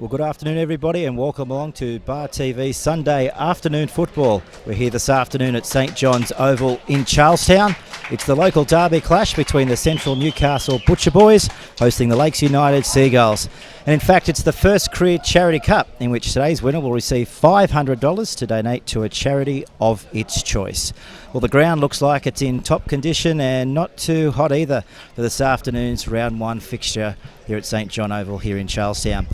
Well, good afternoon, everybody, and welcome along to Bar TV Sunday afternoon football. We're here this afternoon at St John's Oval in Charlestown. It's the local derby clash between the Central Newcastle Butcher Boys hosting the Lakes United Seagulls. And in fact, it's the first career charity cup in which today's winner will receive $500 to donate to a charity of its choice. Well, the ground looks like it's in top condition and not too hot either for this afternoon's round one fixture here at St John Oval here in Charlestown.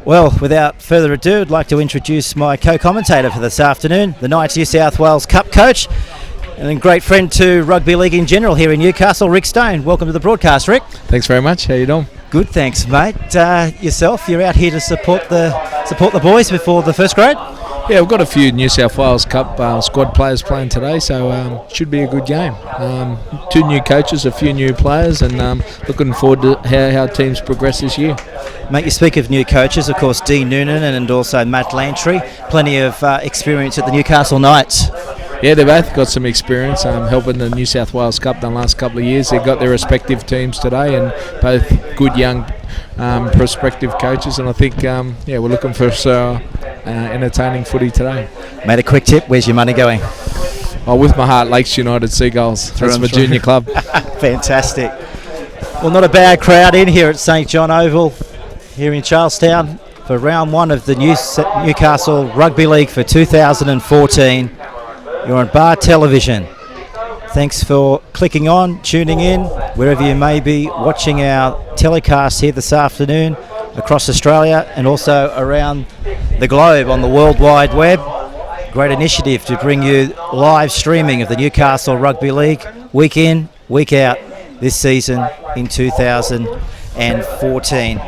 Well, without further ado, I'd like to introduce my co-commentator for this afternoon, the Knights New South Wales Cup coach and a great friend to rugby league in general here in Newcastle, Rick Stone. Welcome to the broadcast, Rick. Thanks very much. How you doing? Good, thanks, mate. Yourself, you're out here to support the boys before the first grade? Yeah, we've got a few New South Wales Cup squad players playing today, so should be a good game. Two new coaches, a few new players, and looking forward to how our teams progress this year. Mate, you speak of new coaches, of course, Dean Noonan and also Matt Lantry. Plenty of experience at the Newcastle Knights. Yeah, they both got some experience helping the New South Wales Cup the last couple of years. They've got their respective teams today, and both good young prospective coaches, and I think we're looking for entertaining footy today. Mate, a quick tip, where's your money going? Oh, with my heart, Lakes United Seagulls. That's my junior club. Fantastic. Well, not a bad crowd in here at St John Oval here in Charlestown for round one of the Newcastle Rugby League for 2014. You're on Bar Television. Thanks for clicking on, tuning in, wherever you may be watching our telecast here this afternoon across Australia and also around the globe on the World Wide Web. Great initiative to bring you live streaming of the Newcastle Rugby League week in, week out this season in 2014.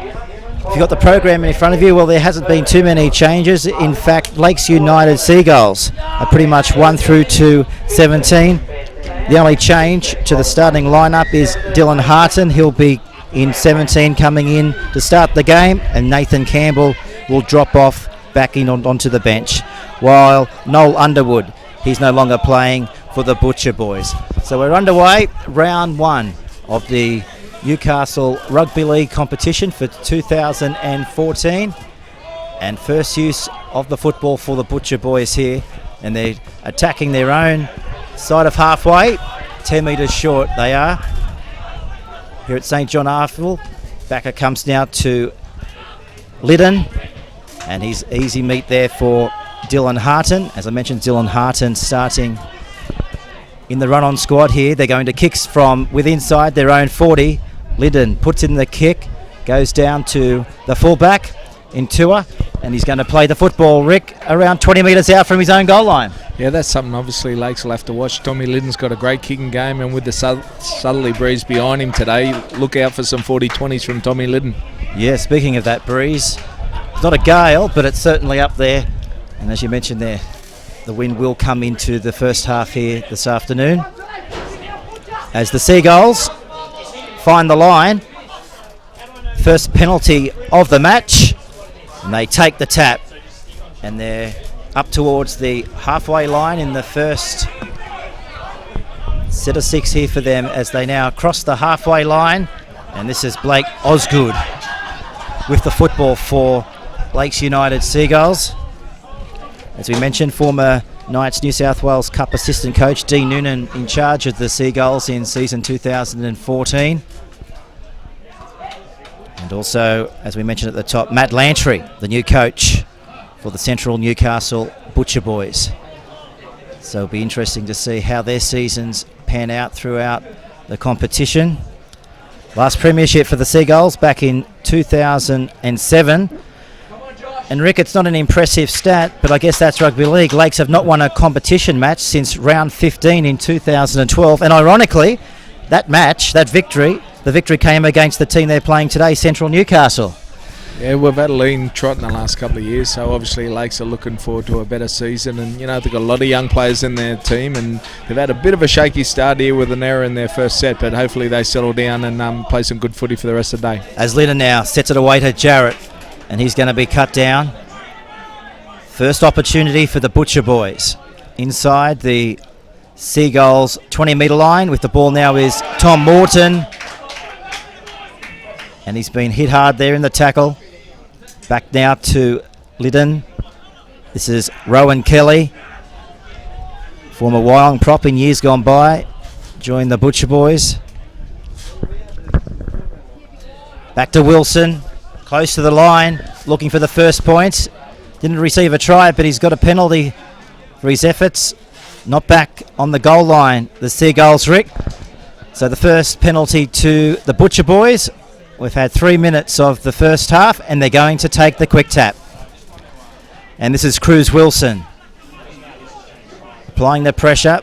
If you've got the program in front of you, well, there hasn't been too many changes. In fact, Lakes United Seagulls are pretty much 1 through to 17. The only change to the starting lineup is Dylan Harton. He'll be in 17 coming in to start the game, and Nathan Campbell will drop off back in onto the bench, while Noel Underwood, he's no longer playing for the Butcher Boys. So we're underway, round one of the Newcastle Rugby League competition for 2014, and first use of the football for the Butcher Boys here, and they're attacking their own side of halfway, 10 metres short they are here at St John Oval. Backer comes now to Liddon, and he's easy meat there for Dylan Harton. As I mentioned, Dylan Harton starting in the run-on squad here. They're going to kicks from within inside their own 40. Liddon puts in the kick, goes down to the fullback in Tua, and he's going to play the football, Rick, around 20 metres out from his own goal line. Yeah, that's something obviously Lakes will have to watch. Tommy Liddon's got a great kicking game, and with the southerly breeze behind him today, look out for some 40-20s from Tommy Liddon. Yeah, speaking of that breeze, it's not a gale, but it's certainly up there. And as you mentioned there, the wind will come into the first half here this afternoon as the Seagulls find the line. First penalty of the match, and they take the tap, and they're up towards the halfway line in the first set of 6 here for them as they now cross the halfway line. And this is Blake Osgood with the football for Lakes United Seagulls. As we mentioned, former Knights New South Wales Cup assistant coach Dean Noonan in charge of the Seagulls in season 2014. And also, as we mentioned at the top, Matt Lantry, the new coach for the Central Newcastle Butcher Boys. So it'll be interesting to see how their seasons pan out throughout the competition. Last premiership for the Seagulls back in 2007. And Rick, it's not an impressive stat, but I guess that's rugby league. Lakes have not won a competition match since round 15 in 2012. And ironically, that match, the victory came against the team they're playing today, Central Newcastle. Yeah, we've had a lean trot in the last couple of years, so obviously Lakes are looking forward to a better season. And, they've got a lot of young players in their team, and they've had a bit of a shaky start here with an error in their first set, but hopefully they settle down and play some good footy for the rest of the day. As Liddon now sets it away to Jarrett, and he's going to be cut down. First opportunity for the Butcher Boys. Inside the Seagulls 20-metre line with the ball now is Tom Morton. And he's been hit hard there in the tackle. Back now to Liddon. This is Rowan Kelly, former Wyong prop in years gone by, joined the Butcher Boys. Back to Wilson, close to the line, looking for the first point. Didn't receive a try, but he's got a penalty for his efforts. Not back on the goal line, the Seagulls, Rick. So the first penalty to the Butcher Boys. We've had 3 minutes of the first half, and they're going to take the quick tap. And this is Cruz Wilson applying the pressure.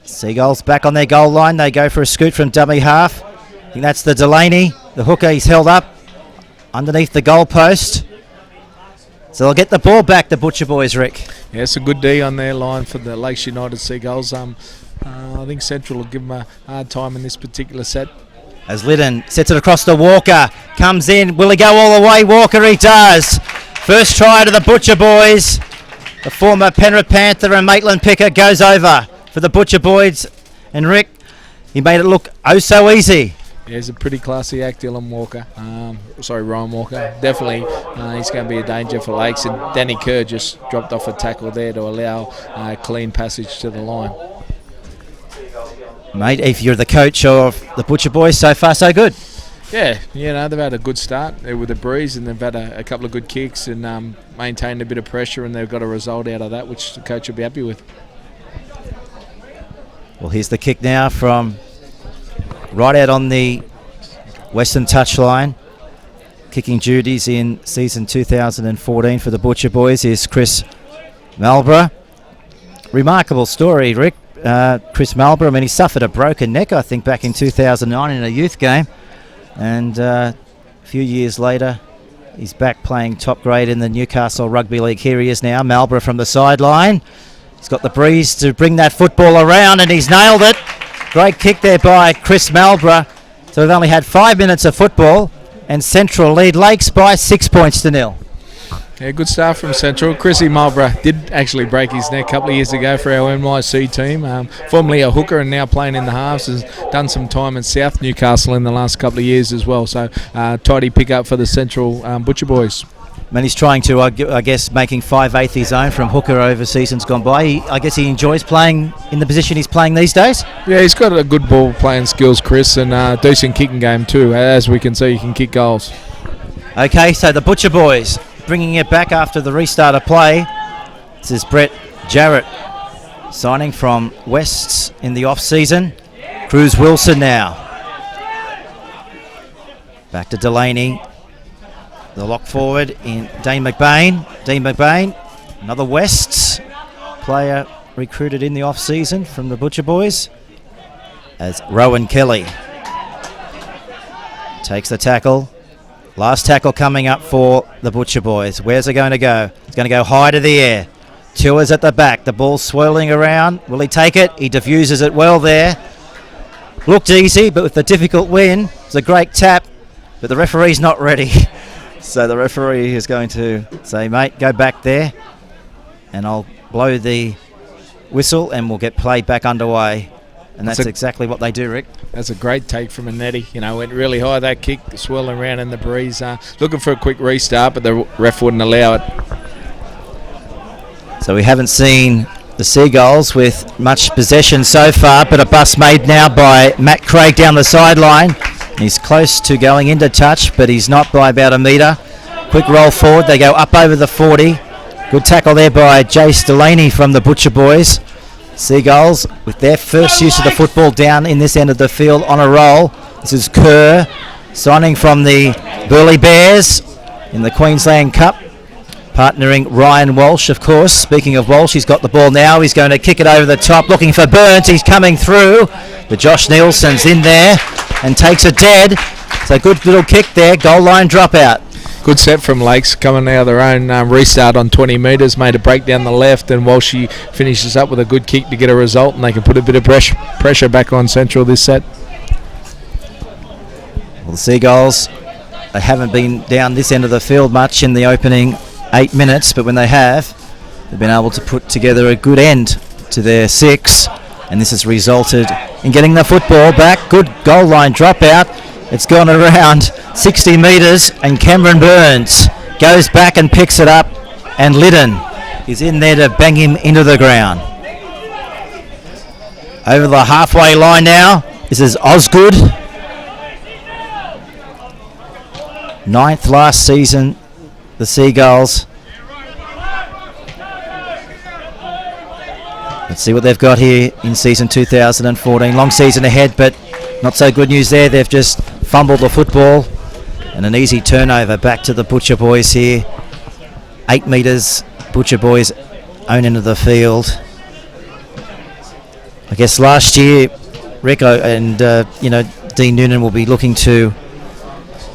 Seagulls back on their goal line. They go for a scoot from dummy half. I think that's the Delaney. The hooker, he's held up underneath the goal post. So they'll get the ball back, the Butcher Boys, Rick. Yeah, it's a good D on their line for the Lakes United Seagulls. I think Central will give them a hard time in this particular set. As Liddon sets it across to Walker, comes in. Will he go all the way? Walker, he does. First try to the Butcher Boys. The former Penrith Panther and Maitland picker goes over for the Butcher Boys. And Rick, he made it look oh so easy. Yeah, he's a pretty classy act, Ryan Walker. Definitely, he's going to be a danger for Lakes. And Danny Kerr just dropped off a tackle there to allow a clean passage to the line. Mate, if you're the coach of the Butcher Boys, so far so good. Yeah, they've had a good start there with the breeze, and they've had a couple of good kicks and maintained a bit of pressure, and they've got a result out of that, which the coach will be happy with. Well, here's the kick now from right out on the western touchline. Kicking duties in season 2014 for the Butcher Boys is Chris Malborough. Remarkable story, Rick. Chris Malborough, he suffered a broken neck, I think, back in 2009 in a youth game. And a few years later, he's back playing top grade in the Newcastle Rugby League. Here he is now, Malborough from the sideline. He's got the breeze to bring that football around, and he's nailed it. Great kick there by Chris Malborough. So we've only had 5 minutes of football, and Central lead Lakes by 6 points to 0. Yeah, good start from Central. Chrissy Marlborough did actually break his neck a couple of years ago for our NYC team. Formerly a hooker and now playing in the halves. Has done some time in South Newcastle in the last couple of years as well. So tidy pick up for the Central Butcher Boys. And he's trying to, I guess, making 5/8 his own from hooker over seasons gone by. I guess he enjoys playing in the position he's playing these days. Yeah, he's got a good ball playing skills, Chris, and decent kicking game too. As we can see, he can kick goals. Okay, so the Butcher Boys bringing it back after the restart of play. This is Brett Jarrett signing from Wests in the off-season. Cruz Wilson now. Back to Delaney. The lock forward in Dean McBain. Dean McBain, another Wests player recruited in the off-season from the Butcher Boys. As Rowan Kelly takes the tackle. Last tackle coming up for the Butcher Boys. Where's it going to go? It's going to go high to the air. Tua's at the back. The ball's swirling around. Will he take it? He diffuses it well there. Looked easy, but with the difficult win, it's a great tap, but the referee's not ready. So the referee is going to say, mate, go back there, and I'll blow the whistle, and we'll get play back underway. And that's exactly what they do, Rick. That's a great take from Anetti. Went really high, that kick, swirling around in the breeze. Looking for a quick restart, but the ref wouldn't allow it. So we haven't seen the Seagulls with much possession so far, but a bust made now by Matt Craig down the sideline. He's close to going into touch, but he's not by about a metre. Quick roll forward. They go up over the 40. Good tackle there by Jace Delaney from the Butcher Boys. Seagulls with their first use of the football down in this end of the field on a roll. This is Kerr signing from the Burleigh Bears in the Queensland Cup, partnering Ryan Walsh, of course. Speaking of Walsh, he's got the ball now. He's going to kick it over the top, looking for Burns. He's coming through. But Josh Nielsen's in there and takes it dead. It's a good little kick there. Goal line dropout. Good set from Lakes, coming out of their own restart on 20 metres, made a break down the left, and Walshy finishes up with a good kick to get a result, and they can put a bit of pressure back on Central this set. Well, the Seagulls, they haven't been down this end of the field much in the opening 8 minutes, but when they have, they've been able to put together a good end to their 6, and this has resulted in getting the football back. Good goal line dropout. It's gone around 60 metres, and Cameron Burns goes back and picks it up, and Liddon is in there to bang him into the ground. Over the halfway line now. This is Osgood. 9th last season, the Seagulls. Let's see what they've got here in season 2014. Long season ahead, but not so good news there. They've just fumbled the football, and an easy turnover back to the Butcher Boys here. 8 metres, Butcher Boys own end of the field. I guess last year, Rico and Dean Noonan will be looking to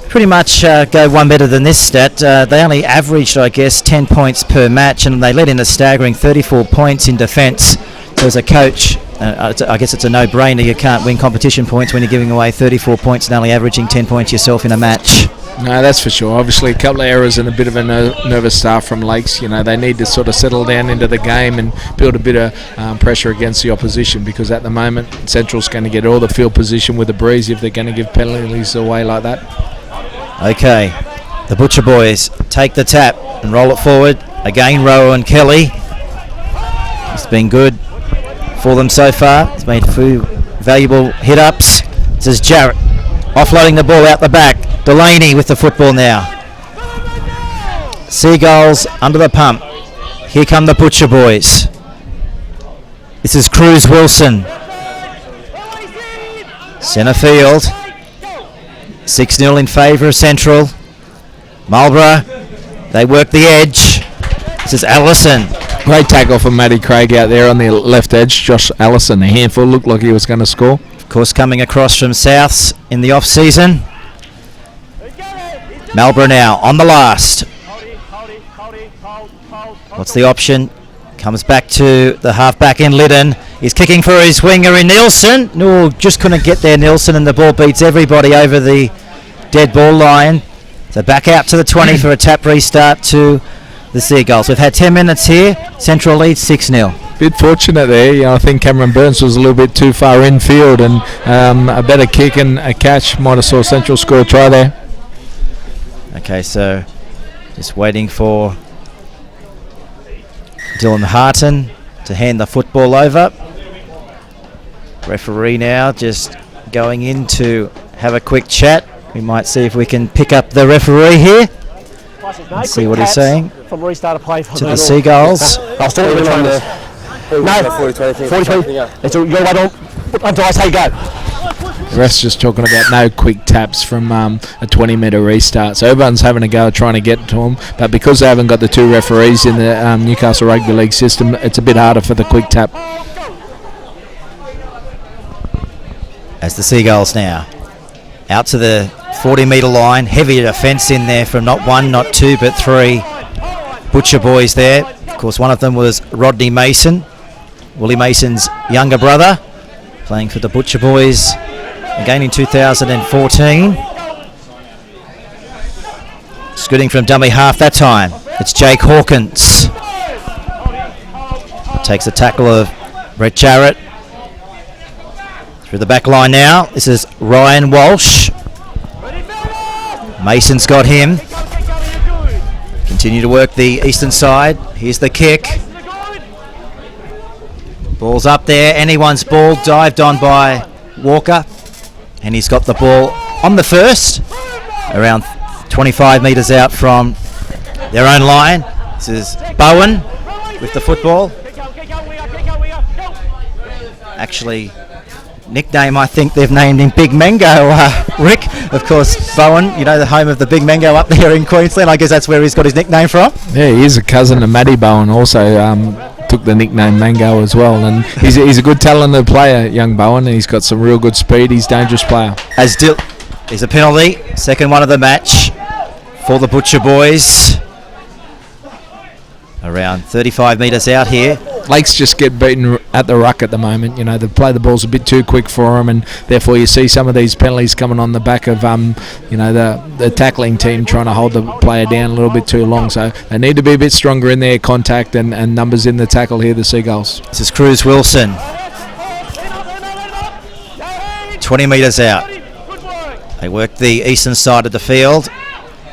pretty much go one better than this stat. They only averaged, I guess, 10 points per match, and they let in a staggering 34 points in defence. So as a coach, I guess it's a no-brainer. You can't win competition points when you're giving away 34 points and only averaging 10 points yourself in a match. No, that's for sure. Obviously, a couple of errors and a bit of a nervous start from Lakes. They need to sort of settle down into the game and build a bit of pressure against the opposition, because at the moment, Central's going to get all the field position with the breeze if they're going to give penalties away like that. Okay, the Butcher Boys take the tap and roll it forward. Again, Rowan Kelly. It's been good for them so far. He's made a few valuable hit-ups. This is Jarrett offloading the ball out the back. Delaney with the football now. Seagulls under the pump. Here come the Butcher Boys. This is Cruz Wilson. Centre field. 6-0 in favour of Central. Marlborough, they work the edge. This is Allison. Great tackle from Matty Craig out there on the left edge. Josh Allison, a handful, looked like he was going to score. Of course, coming across from Souths in the off-season. Marlborough now on the last. What's the option? Comes back to the half-back in Liddon. He's kicking for his winger in Nielsen. No, just couldn't get there, Nielsen, and the ball beats everybody over the dead ball line. So back out to the 20 for a tap restart to the Seagulls. We've had 10 minutes here. Central leads 6-0. Bit fortunate there. I think Cameron Burns was a little bit too far infield, and a better kick and a catch might have saw Central score a try there. Okay, so just waiting for Dylan Harton to hand the football over. Referee now just going in to have a quick chat. We might see if we can pick up the referee here and see what he's saying from restart of play for to the Seagulls. I'll start with no, 40-20. It's your way until I say go. The ref's just talking about no quick taps from a 20-metre restart. So everyone's having a go at trying to get to them. But because they haven't got the two referees in the Newcastle Rugby League system, it's a bit harder for the quick tap. As the Seagulls now out to the 40-metre line. Heavy defence in there from not one, not two, but three Butcher Boys there. Of course, one of them was Rodney Mason, Willie Mason's younger brother, playing for the Butcher Boys again in 2014. Scooting from dummy half that time. It's Jake Hawkins. Takes the tackle of Brett Jarrett. Through the back line now. This is Ryan Walsh. Mason's got him. Continue to work the eastern side. Here's the kick. Ball's up there. Anyone's ball, dived on by Walker. And he's got the ball on the first. Around 25 metres out from their own line. This is Bowen with the football. Actually, nickname, I think they've named him Big Mango, Rick. Of course, Bowen, the home of the Big Mango up there in Queensland. I guess that's where he's got his nickname from. Yeah, he is a cousin of Matty Bowen, also took the nickname Mango as well. And he's a good talented player, young Bowen. He's got some real good speed. He's a dangerous player. Is a penalty, second one of the match for the Butcher Boys. Around 35 metres out here. Lakes just get beaten at the ruck at the moment. They play the balls a bit too quick for them, and therefore you see some of these penalties coming on the back of the tackling team trying to hold the player down a little bit too long. So they need to be a bit stronger in their contact and numbers in the tackle here, the Seagulls. This is Cruz Wilson. 20 metres out. They work the eastern side of the field.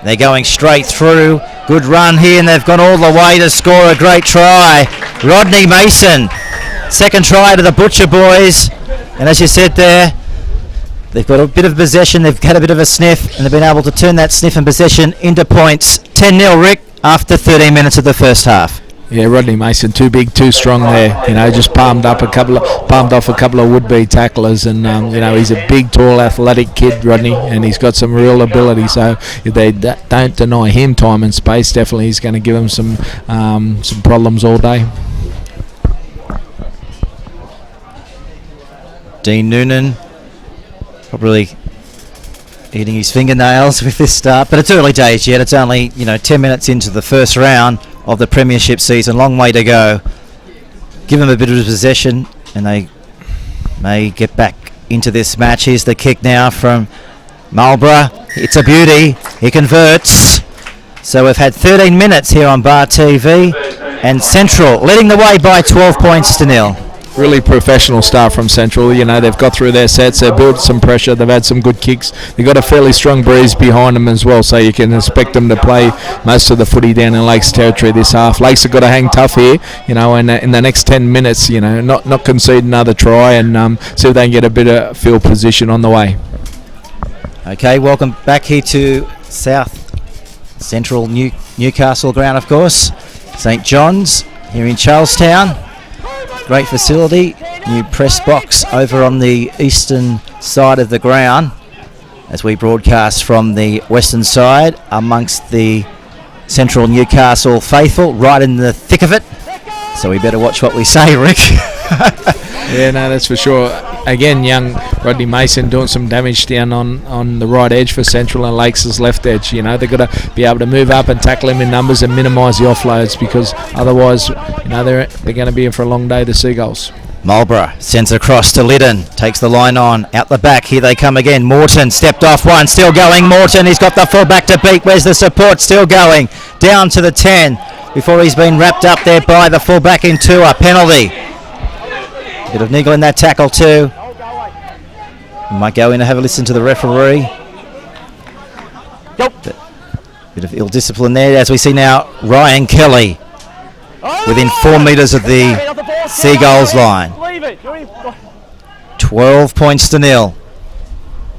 They're going straight through. Good run here, and they've gone all the way to score a great try. Rodney Mason, second try to the Butcher boys. And as you said there, they've got a bit of possession, they've had a bit of a sniff, and they've been able to turn that sniff and possession into points. 10-0, Rick, after 13 minutes of the first half. Yeah, Rodney Mason, too big, too strong there. Just palmed off a couple of would-be tacklers, and he's a big, tall, athletic kid, Rodney, and he's got some real ability. So if they don't deny him time and space, definitely he's going to give them some problems all day. Dean Noonan probably eating his fingernails with this start, but it's early days yet. It's only 10 minutes into the first round of the premiership season. Long way to go. Give them a bit of possession and they may get back into this match. Here's the kick now from Marlborough. It's a beauty. He converts. So we've had 13 minutes here on Bar TV, and Central leading the way by 12 points to 0. Really professional start from Central. They've got through their sets, they've built some pressure, they've had some good kicks, they've got a fairly strong breeze behind them as well, so you can expect them to play most of the footy down in Lakes territory this half. Lakes have got to hang tough here, and in the next 10 minutes, not concede another try, and see if they can get a bit of field position on the way. Okay, welcome back here to South Central Newcastle ground, of course. St John's here in Charlestown. Great facility, new press box over on the eastern side of the ground as we broadcast from the western side amongst the Central Newcastle faithful, right in the thick of it. So we better watch what we say, Rick. Yeah, no, that's for sure. Again, young Rodney Mason doing some damage down on the right edge for Central, and Lakes' left edge. They've got to be able to move up and tackle him in numbers and minimise the offloads, because otherwise, they're going to be in for a long day, the Seagulls. Marlborough sends across to Liddon, takes the line on, out the back, here they come again. Morton stepped off one, still going. Morton, he's got the full back to beat. Where's the support? Still going, down to the 10 before he's been wrapped up there by the full back in two. A penalty. Bit of niggle in that tackle too. We might go in and have a listen to the referee. Bit of ill discipline there, as we see now Ryan Kelly within 4 metres of the Seagulls line. 12 points to 0.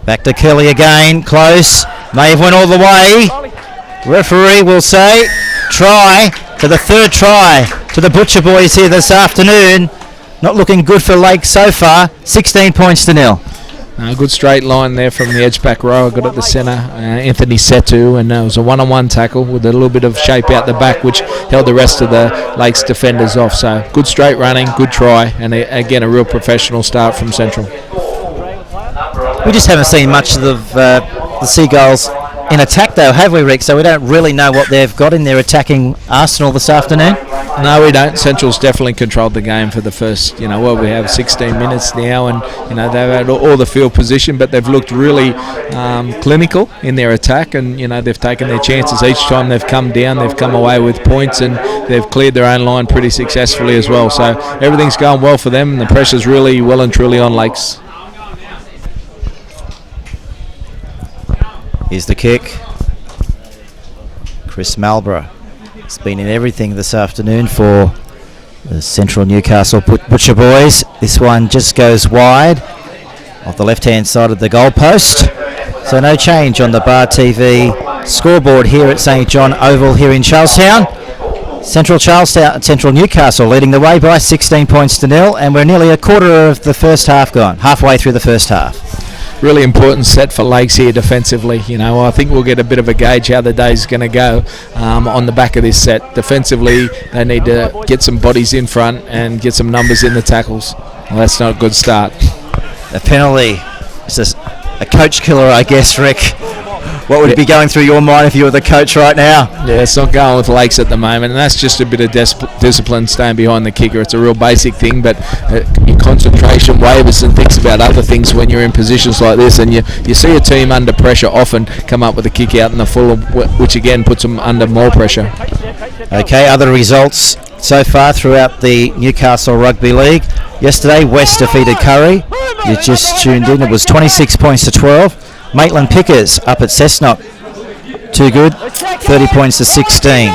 Back to Kelly again, close, may have went all the way. Referee will say try, to the third try to the Butcher boys here this afternoon. Not looking good for Lake so far. 16 points to 0. Good straight line there from the edge back row. Got at the centre, Anthony Setu, and it was a one-on-one tackle with a little bit of shape out the back, which held the rest of the Lakes defenders off. So good straight running, good try, and again a real professional start from Central. We just haven't seen much of the Seagulls in attack though, have we, Rick? So we don't really know what they've got in their attacking arsenal this afternoon. No, we don't. Central's definitely controlled the game for the first, we have 16 minutes now, and they've had all the field position, but they've looked really clinical in their attack, and they've taken their chances each time they've come down. They've come away with points, and they've cleared their own line pretty successfully as well. So everything's going well for them, and the pressure's really well and truly on Lakes. Here's the kick. Chris Marlborough has been in everything this afternoon for the Central Newcastle Butcher boys. This one just goes wide off the left-hand side of the goalpost. So no change on the Bar TV scoreboard here at St John Oval here in Charlestown. Central Newcastle leading the way by 16 points to 0, and we're nearly a quarter of the first half gone, halfway through the first half. Really important set for Lakes here defensively. I think we'll get a bit of a gauge how the day's going to go on the back of this set. Defensively, they need to get some bodies in front and get some numbers in the tackles. Well, that's not a good start. A penalty. It's just a coach killer, I guess, Rick. What would be going through your mind if you were the coach right now? Yeah, it's not going with Lakes at the moment, and that's just a bit of discipline staying behind the kicker. It's a real basic thing, but your concentration wavers and thinks about other things when you're in positions like this, and you see a team under pressure often come up with a kick out in the full, which again puts them under more pressure. Okay, other results so far throughout the Newcastle Rugby League. Yesterday, West defeated Curry. You just tuned in. It was 26 points to 12. Maitland Pickers up at Cessnock too good. 30 points to 16.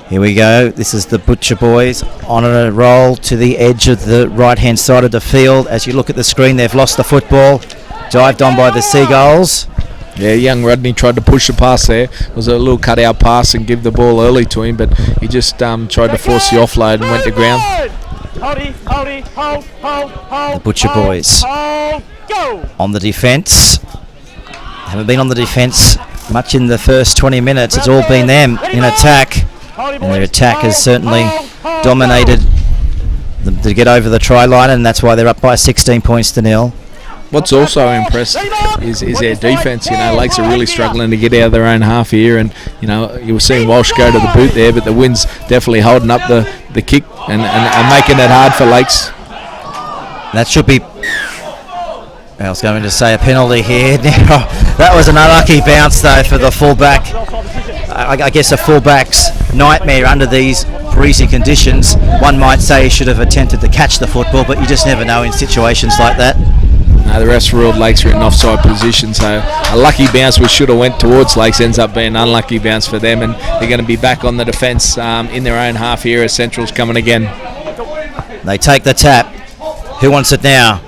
Here we go. This is the Butcher Boys on a roll to the edge of the right-hand side of the field. As you look at the screen, they've lost the football. Dived on by the Seagulls. Yeah, young Rodney tried to push the pass there. It was a little cut-out pass and give the ball early to him, but he just tried to force the offload and went to ground. The Butcher Boys on the defence. Haven't been on the defence much in the first 20 minutes. It's all been them in attack, and their attack has certainly dominated them to get over the try line, and that's why they're up by 16 points to 0. What's also impressive is their defence. You know, Lakes are really struggling to get out of their own half here, and you know, you were seeing Walsh go to the boot there, but the wind's definitely holding up the kick and making it hard for Lakes. That should be, I was going to say a penalty here. That was an unlucky bounce though for the fullback. I guess a fullback's nightmare under these breezy conditions. One might say he should have attempted to catch the football, but you just never know in situations like that. No, the rest of the world, Lakes are in offside position, so a lucky bounce which should have went towards Lakes ends up being an unlucky bounce for them, and they're going to be back on the defence in their own half here as Central's coming again. They take the tap. Who wants it now?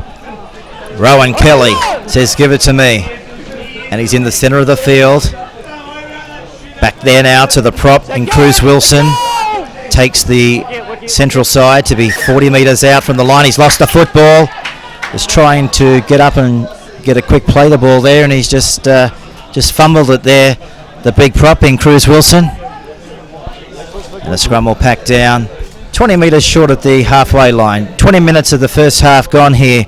Rowan Kelly says, give it to me. And he's in the centre of the field. Back there now to the prop, and Cruz Wilson takes the Central side to be 40 metres out from the line. He's lost the football. Is trying to get up and get a quick play the ball there, and he's just fumbled it there. The big prop in Cruz Wilson. And the scrum will pack down. 20 metres short at the halfway line. 20 minutes of the first half gone here.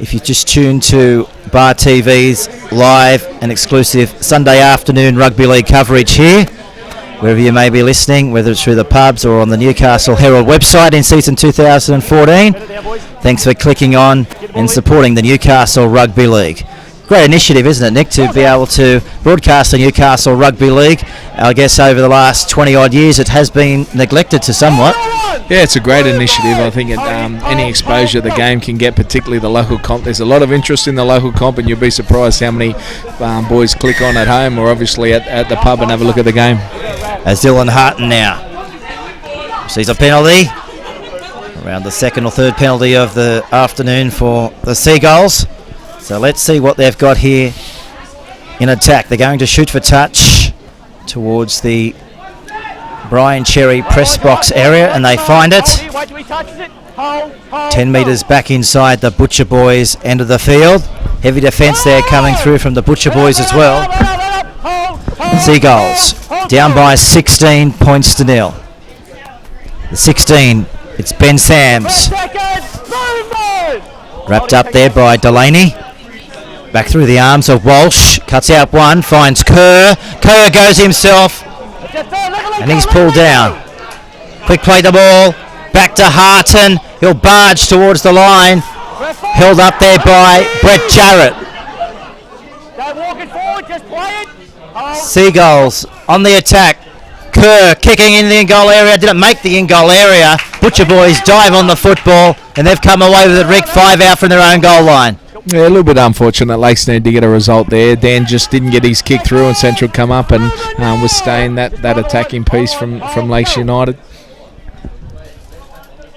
If you just tune to Bar TV's live and exclusive Sunday afternoon rugby league coverage here, wherever you may be listening, whether it's through the pubs or on the Newcastle Herald website in season 2014. Thanks for clicking on and supporting the Newcastle Rugby League. Great initiative, isn't it, Nick, to be able to broadcast the Newcastle Rugby League. I guess over the last 20 odd years it has been neglected to somewhat. Yeah, it's a great initiative. I think any exposure the game can get, particularly the local comp. There's a lot of interest in the local comp, and you'll be surprised how many boys click on at home or obviously at the pub and have a look at the game. As Dylan Harton now sees a penalty. Around the second or third penalty of the afternoon for the Seagulls. So let's see what they've got here in attack. They're going to shoot for touch towards the Brian Cherry press box area, and they find it. 10 metres back inside the Butcher Boys end of the field. Heavy defence there coming through from the Butcher Boys as well. Seagulls down by 16 points to 0. The 16, it's Ben Sams. Wrapped up there by Delaney. Back through the arms of Walsh. Cuts out one, finds Kerr. Kerr goes himself, and he's pulled down. Quick play the ball. Back to Harton. He'll barge towards the line. Held up there by Brett Jarrett. Seagulls on the attack. Kerr kicking in the in-goal area. Didn't make the in-goal area. Butcher Boys dive on the football, and they've come away with it. Rick 5 out from their own goal line. Yeah, a little bit unfortunate. Lakes needed to get a result there. Dan just didn't get his kick through, and Central come up and withstand that attacking piece from Lakes United.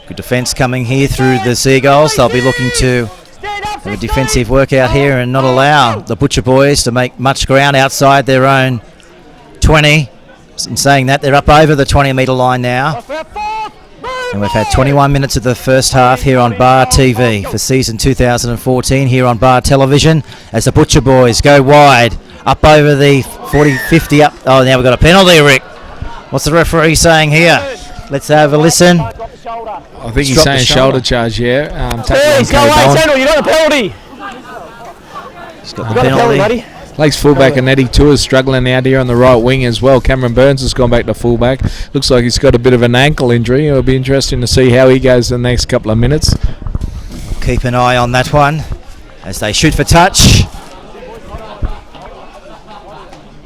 Good defence coming here through the Seagulls. They'll be looking to have a defensive workout here and not allow the Butcher Boys to make much ground outside their own 20. In saying that, they're up over the 20-metre line now. And we've had 21 minutes of the first half here on Bar TV for season 2014 here on Bar Television as the Butcher Boys go wide, up over the 40, 50 up. Oh, now we've got a penalty, Rick. What's the referee saying here? Let's have a listen. I think he's saying shoulder charge, yeah. Please go away, Central, you got a penalty. He's got the penalty, buddy. Lakes fullback and Eddie Tours struggling out here on the right wing as well. Cameron Burns has gone back to fullback. Looks like he's got a bit of an ankle injury. It'll be interesting to see how he goes in the next couple of minutes. Keep an eye on that one as they shoot for touch.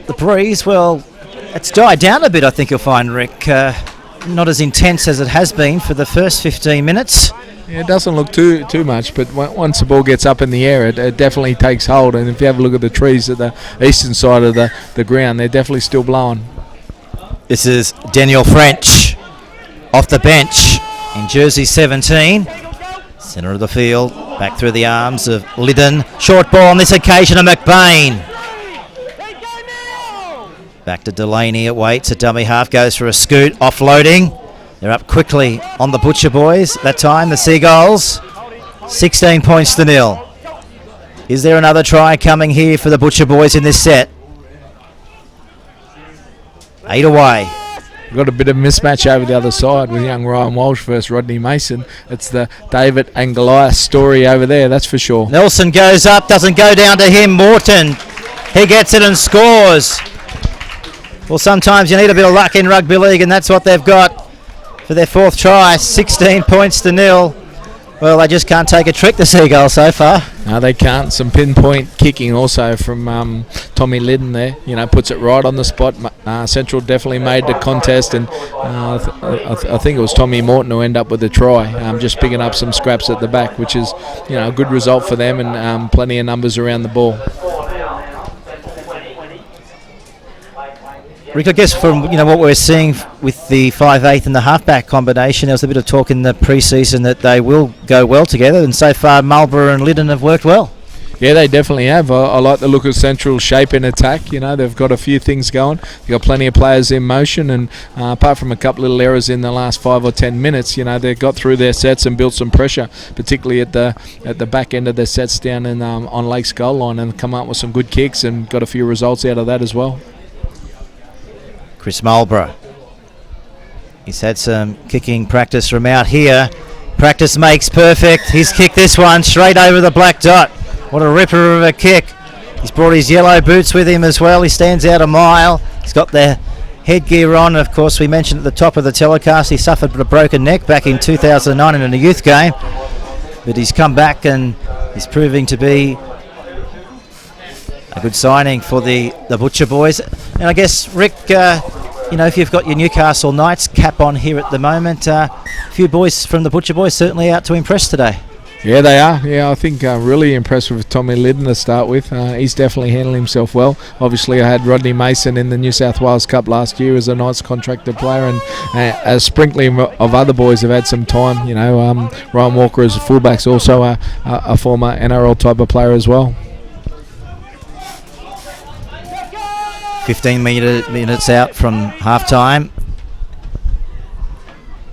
The breeze, well, it's died down a bit, I think you'll find, Rick. Not as intense as it has been for the first 15 minutes. Yeah, it doesn't look too much, but once the ball gets up in the air, it definitely takes hold. And if you have a look at the trees at the eastern side of the ground, they're definitely still blowing. This is Daniel French off the bench in jersey 17. Centre of the field, back through the arms of Liddon. Short ball on this occasion of McBain. Back to Delaney, it waits. A dummy half goes for a scoot, offloading. They're up quickly on the Butcher Boys. That time, the Seagulls, 16 points to 0. Is there another try coming here for the Butcher Boys in this set? 8 away. We've got a bit of mismatch over the other side with young Ryan Walsh versus Rodney Mason. It's the David and Goliath story over there, that's for sure. Nelson goes up, doesn't go down to him. Morton, he gets it and scores. Well, sometimes you need a bit of luck in rugby league, and that's what they've got for their fourth try. 16 points to 0. Well, they just can't take a trick, the Seagulls, so far. No, they can't. Some pinpoint kicking also from Tommy Liddon there. Puts it right on the spot. Central definitely made the contest, and I think it was Tommy Morton who ended up with the try. Just picking up some scraps at the back, which is a good result for them, and plenty of numbers around the ball. Rick, I guess from what we're seeing with the 5'8" and the halfback combination, there was a bit of talk in the pre-season that they will go well together, and so far Marlborough and Liddon have worked well. Yeah, they definitely have. I like the look of Central's shape in attack. They've got a few things going. They've got plenty of players in motion, and apart from a couple of little errors in the last 5 or 10 minutes, they've got through their sets and built some pressure, particularly at the back end of their sets down in on Lake's goal line, and come up with some good kicks and got a few results out of that as well. Chris Marlborough. He's had some kicking practice from out here. Practice makes perfect. He's kicked this one straight over the black dot. What a ripper of a kick. He's brought his yellow boots with him as well. He stands out a mile. He's got the headgear on. Of course, we mentioned at the top of the telecast he suffered a broken neck back in 2009 in a youth game. But he's come back and he's proving to be a good signing for the Butcher Boys. And I guess, Rick, if you've got your Newcastle Knights cap on here at the moment, a few boys from the Butcher Boys certainly out to impress today. Yeah, they are. Yeah, I think really impressed with Tommy Liddon to start with. He's definitely handled himself well. Obviously, I had Rodney Mason in the New South Wales Cup last year as a Knights contracted player, and a sprinkling of other boys have had some time. Ryan Walker as a fullback's also a former NRL type of player as well. 15 minutes out from half-time.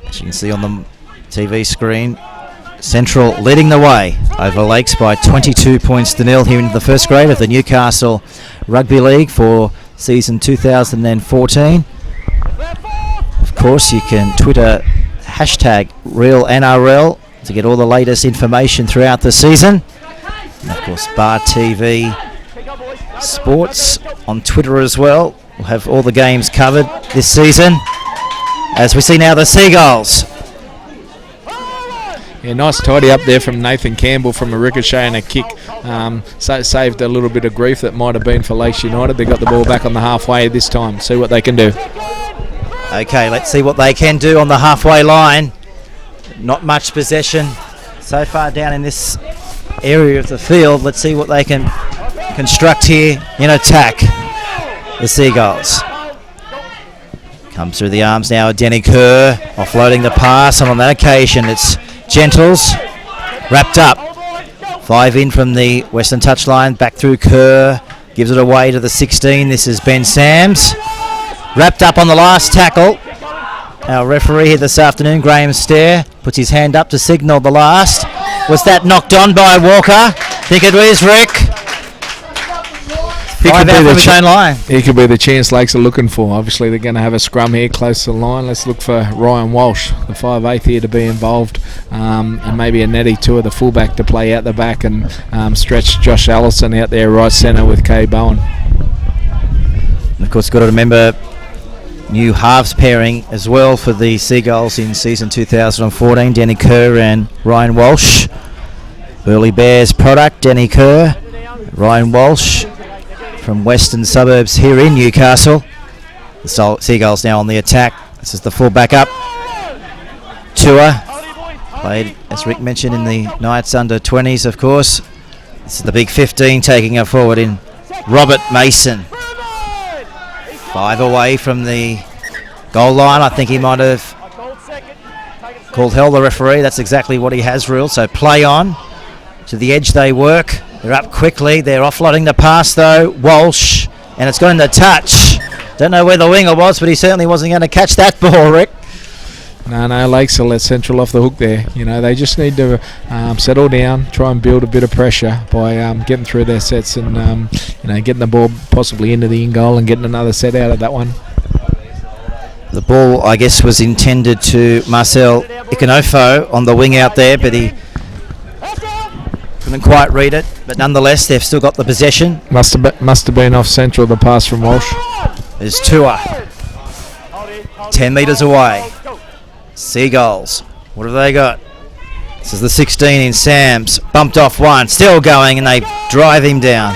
As you can see on the TV screen, Central leading the way over Lakes by 22 points to 0 here into the first grade of the Newcastle Rugby League for season 2014. Of course, you can Twitter #RealNRL to get all the latest information throughout the season. And of course, Bar TV Sports on Twitter as well. We'll have all the games covered this season. As we see now the Seagulls. Yeah, nice tidy up there from Nathan Campbell from a ricochet and a kick. Saved a little bit of grief that might have been for Lakes United. They got the ball back on the halfway this time. See what they can do. Okay, let's see what they can do on the halfway line. Not much possession so far down in this area of the field. Let's see what they can construct here in attack. The Seagulls. Comes through the arms now of Denny Kerr, offloading the pass, and on that occasion it's Gentles, wrapped up. 5 in from the Western touchline, back through Kerr, gives it away to the 16. This is Ben Sams. Wrapped up on the last tackle. Our referee here this afternoon, Graham Stair, puts his hand up to signal the last. Was that knocked on by Walker? Think it was, Rick. He could be the own line. He could be the chance Lakes are looking for. Obviously, they're going to have a scrum here close to the line. Let's look for Ryan Walsh, the 5'8", here to be involved, and maybe a Nettie too, of the fullback to play out the back and stretch Josh Allison out there right centre with Kay Bowen. And of course, got to remember new halves pairing as well for the Seagulls in season 2014. Denny Kerr and Ryan Walsh. Burleigh Bears product, Denny Kerr, Ryan Walsh from Western Suburbs here in Newcastle. The Seagulls now on the attack. This is the full back up. Tua Played, as Rick mentioned, in the Knights under-20s, of course. This is the big 15 taking her forward in Robert Mason. 5 away from the goal line. I think he might have called hell, the referee. That's exactly what he has ruled. So play on. To the edge they work. They're up quickly. They're offloading the pass, though. Walsh. And it's gone into touch. Don't know where the winger was, but he certainly wasn't going to catch that ball, Rick. No, Lakes will let Central off the hook there. You know, they just need to settle down, try and build a bit of pressure by getting through their sets and, getting the ball possibly into the in-goal and getting another set out of that one. The ball, I guess, was intended to Marcel Ikanofo on the wing out there, but he couldn't quite read it. But nonetheless, they've still got the possession. Must have been off Central, the pass from Walsh. There's Tua. 10 metres away. Seagulls. What have they got? This is the 16 in Sam's. Bumped off one. Still going, and they drive him down.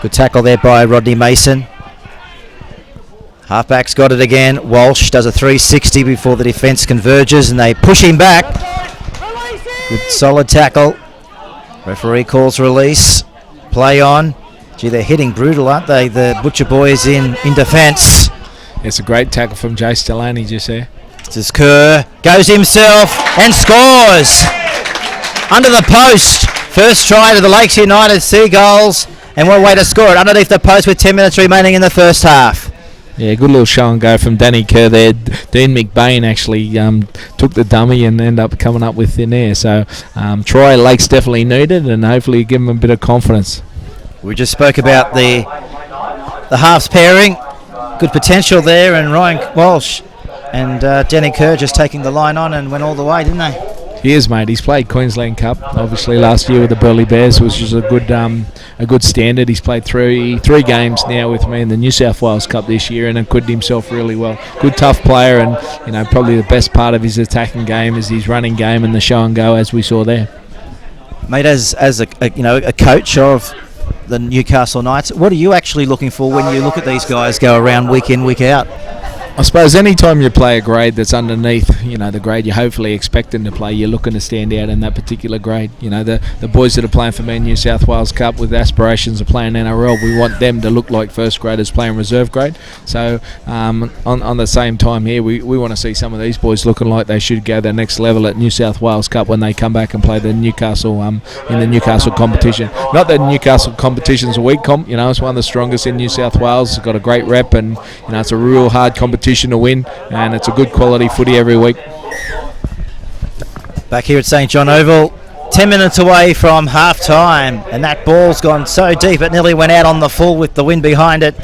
Good tackle there by Rodney Mason. Halfback's got it again. Walsh does a 360 before the defence converges, and they push him back. Good solid tackle. Referee calls release. Play on. Gee, they're hitting brutal, aren't they? The Butcher boys in defence. It's a great tackle from Jace Delaney just there. This is Kerr. Goes himself and scores. Under the post. First try to the Lakes United Seagulls. And what a way to score it. Underneath the post with 10 minutes remaining in the first half. Yeah, good little show and go from Danny Kerr there. Dean McBain actually took the dummy and ended up coming up with thin air. So try Lakes definitely needed, and hopefully give them a bit of confidence. We just spoke about the halves pairing. Good potential there, and Ryan Walsh and Danny Kerr just taking the line on and went all the way, didn't they? He is, mate. He's played Queensland Cup, obviously last year with the Burleigh Bears, which is a good standard. He's played three games now with me in the New South Wales Cup this year, and acquitted himself really well. Good, tough player, and probably the best part of his attacking game is his running game and the show and go, as we saw there. Mate, as a coach of the Newcastle Knights, what are you actually looking for when you look at these guys go around week in, week out? I suppose any time you play a grade that's underneath, the grade you're hopefully expecting to play, you're looking to stand out in that particular grade. The boys that are playing for me in New South Wales Cup with aspirations of playing NRL, we want them to look like first graders playing reserve grade. So on the same time here, we want to see some of these boys looking like they should go the next level at New South Wales Cup when they come back and play the Newcastle in the Newcastle competition. Not that Newcastle competition's a weak comp, it's one of the strongest in New South Wales. It's got a great rep, and it's a real hard competition to win, and it's a good quality footy every week. Back here at St John Oval, 10 minutes away from half time, and that ball's gone so deep it nearly went out on the full with the wind behind it.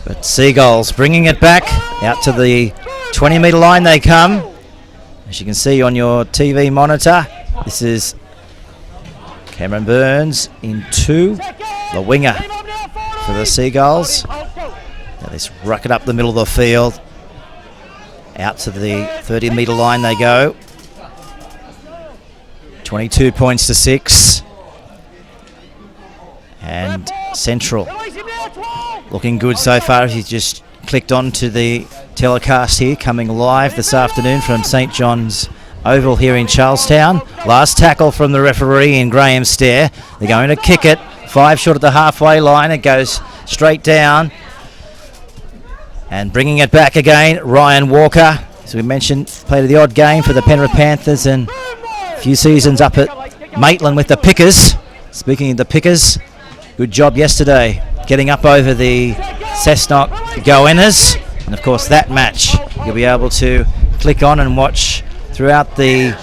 But Seagulls bringing it back out to the 20 metre line they come. As you can see on your TV monitor, this is Cameron Burns in 2, the winger for the Seagulls. Now this rocket up the middle of the field. Out to the 30 metre line they go. 22 points to 6. And Central looking good so far. He's just clicked on to the telecast here, coming live this afternoon from St John's Oval here in Charlestown. Last tackle from the referee in Graham Stair. They're going to kick it. 5 short at the halfway line. It goes straight down. And bringing it back again, Ryan Walker. As we mentioned, played the odd game for the Penrith Panthers and a few seasons up at Maitland with the Pickers. Speaking of the Pickers, good job yesterday getting up over the Cessnock Goannas. And of course that match you'll be able to click on and watch throughout the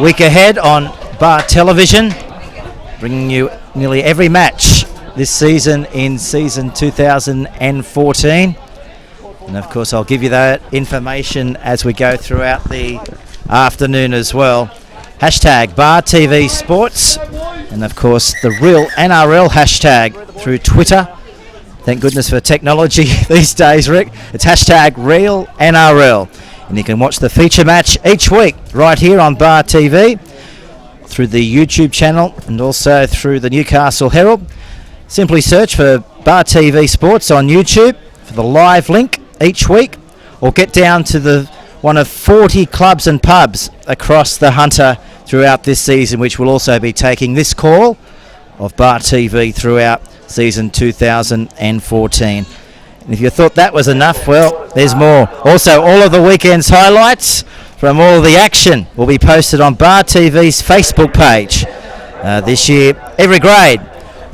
week ahead on Bar Television, bringing you nearly every match this season in season 2014. And of course I'll give you that information as we go throughout the afternoon as well. Hashtag Bar TV Sports, and of course the real NRL hashtag through Twitter. Thank goodness for technology these days, Rick. It's hashtag Real NRL. And you can watch the feature match each week right here on Bar TV through the YouTube channel and also through the Newcastle Herald. Simply search for Bar TV Sports on YouTube for the live link each week, or get down to the one of 40 clubs and pubs across the Hunter throughout this season, which will also be taking this call of Bar TV throughout season 2014. And if you thought that was enough, well, there's more. Also, all of the weekend's highlights from all of the action will be posted on Bar TV's Facebook page this year, every grade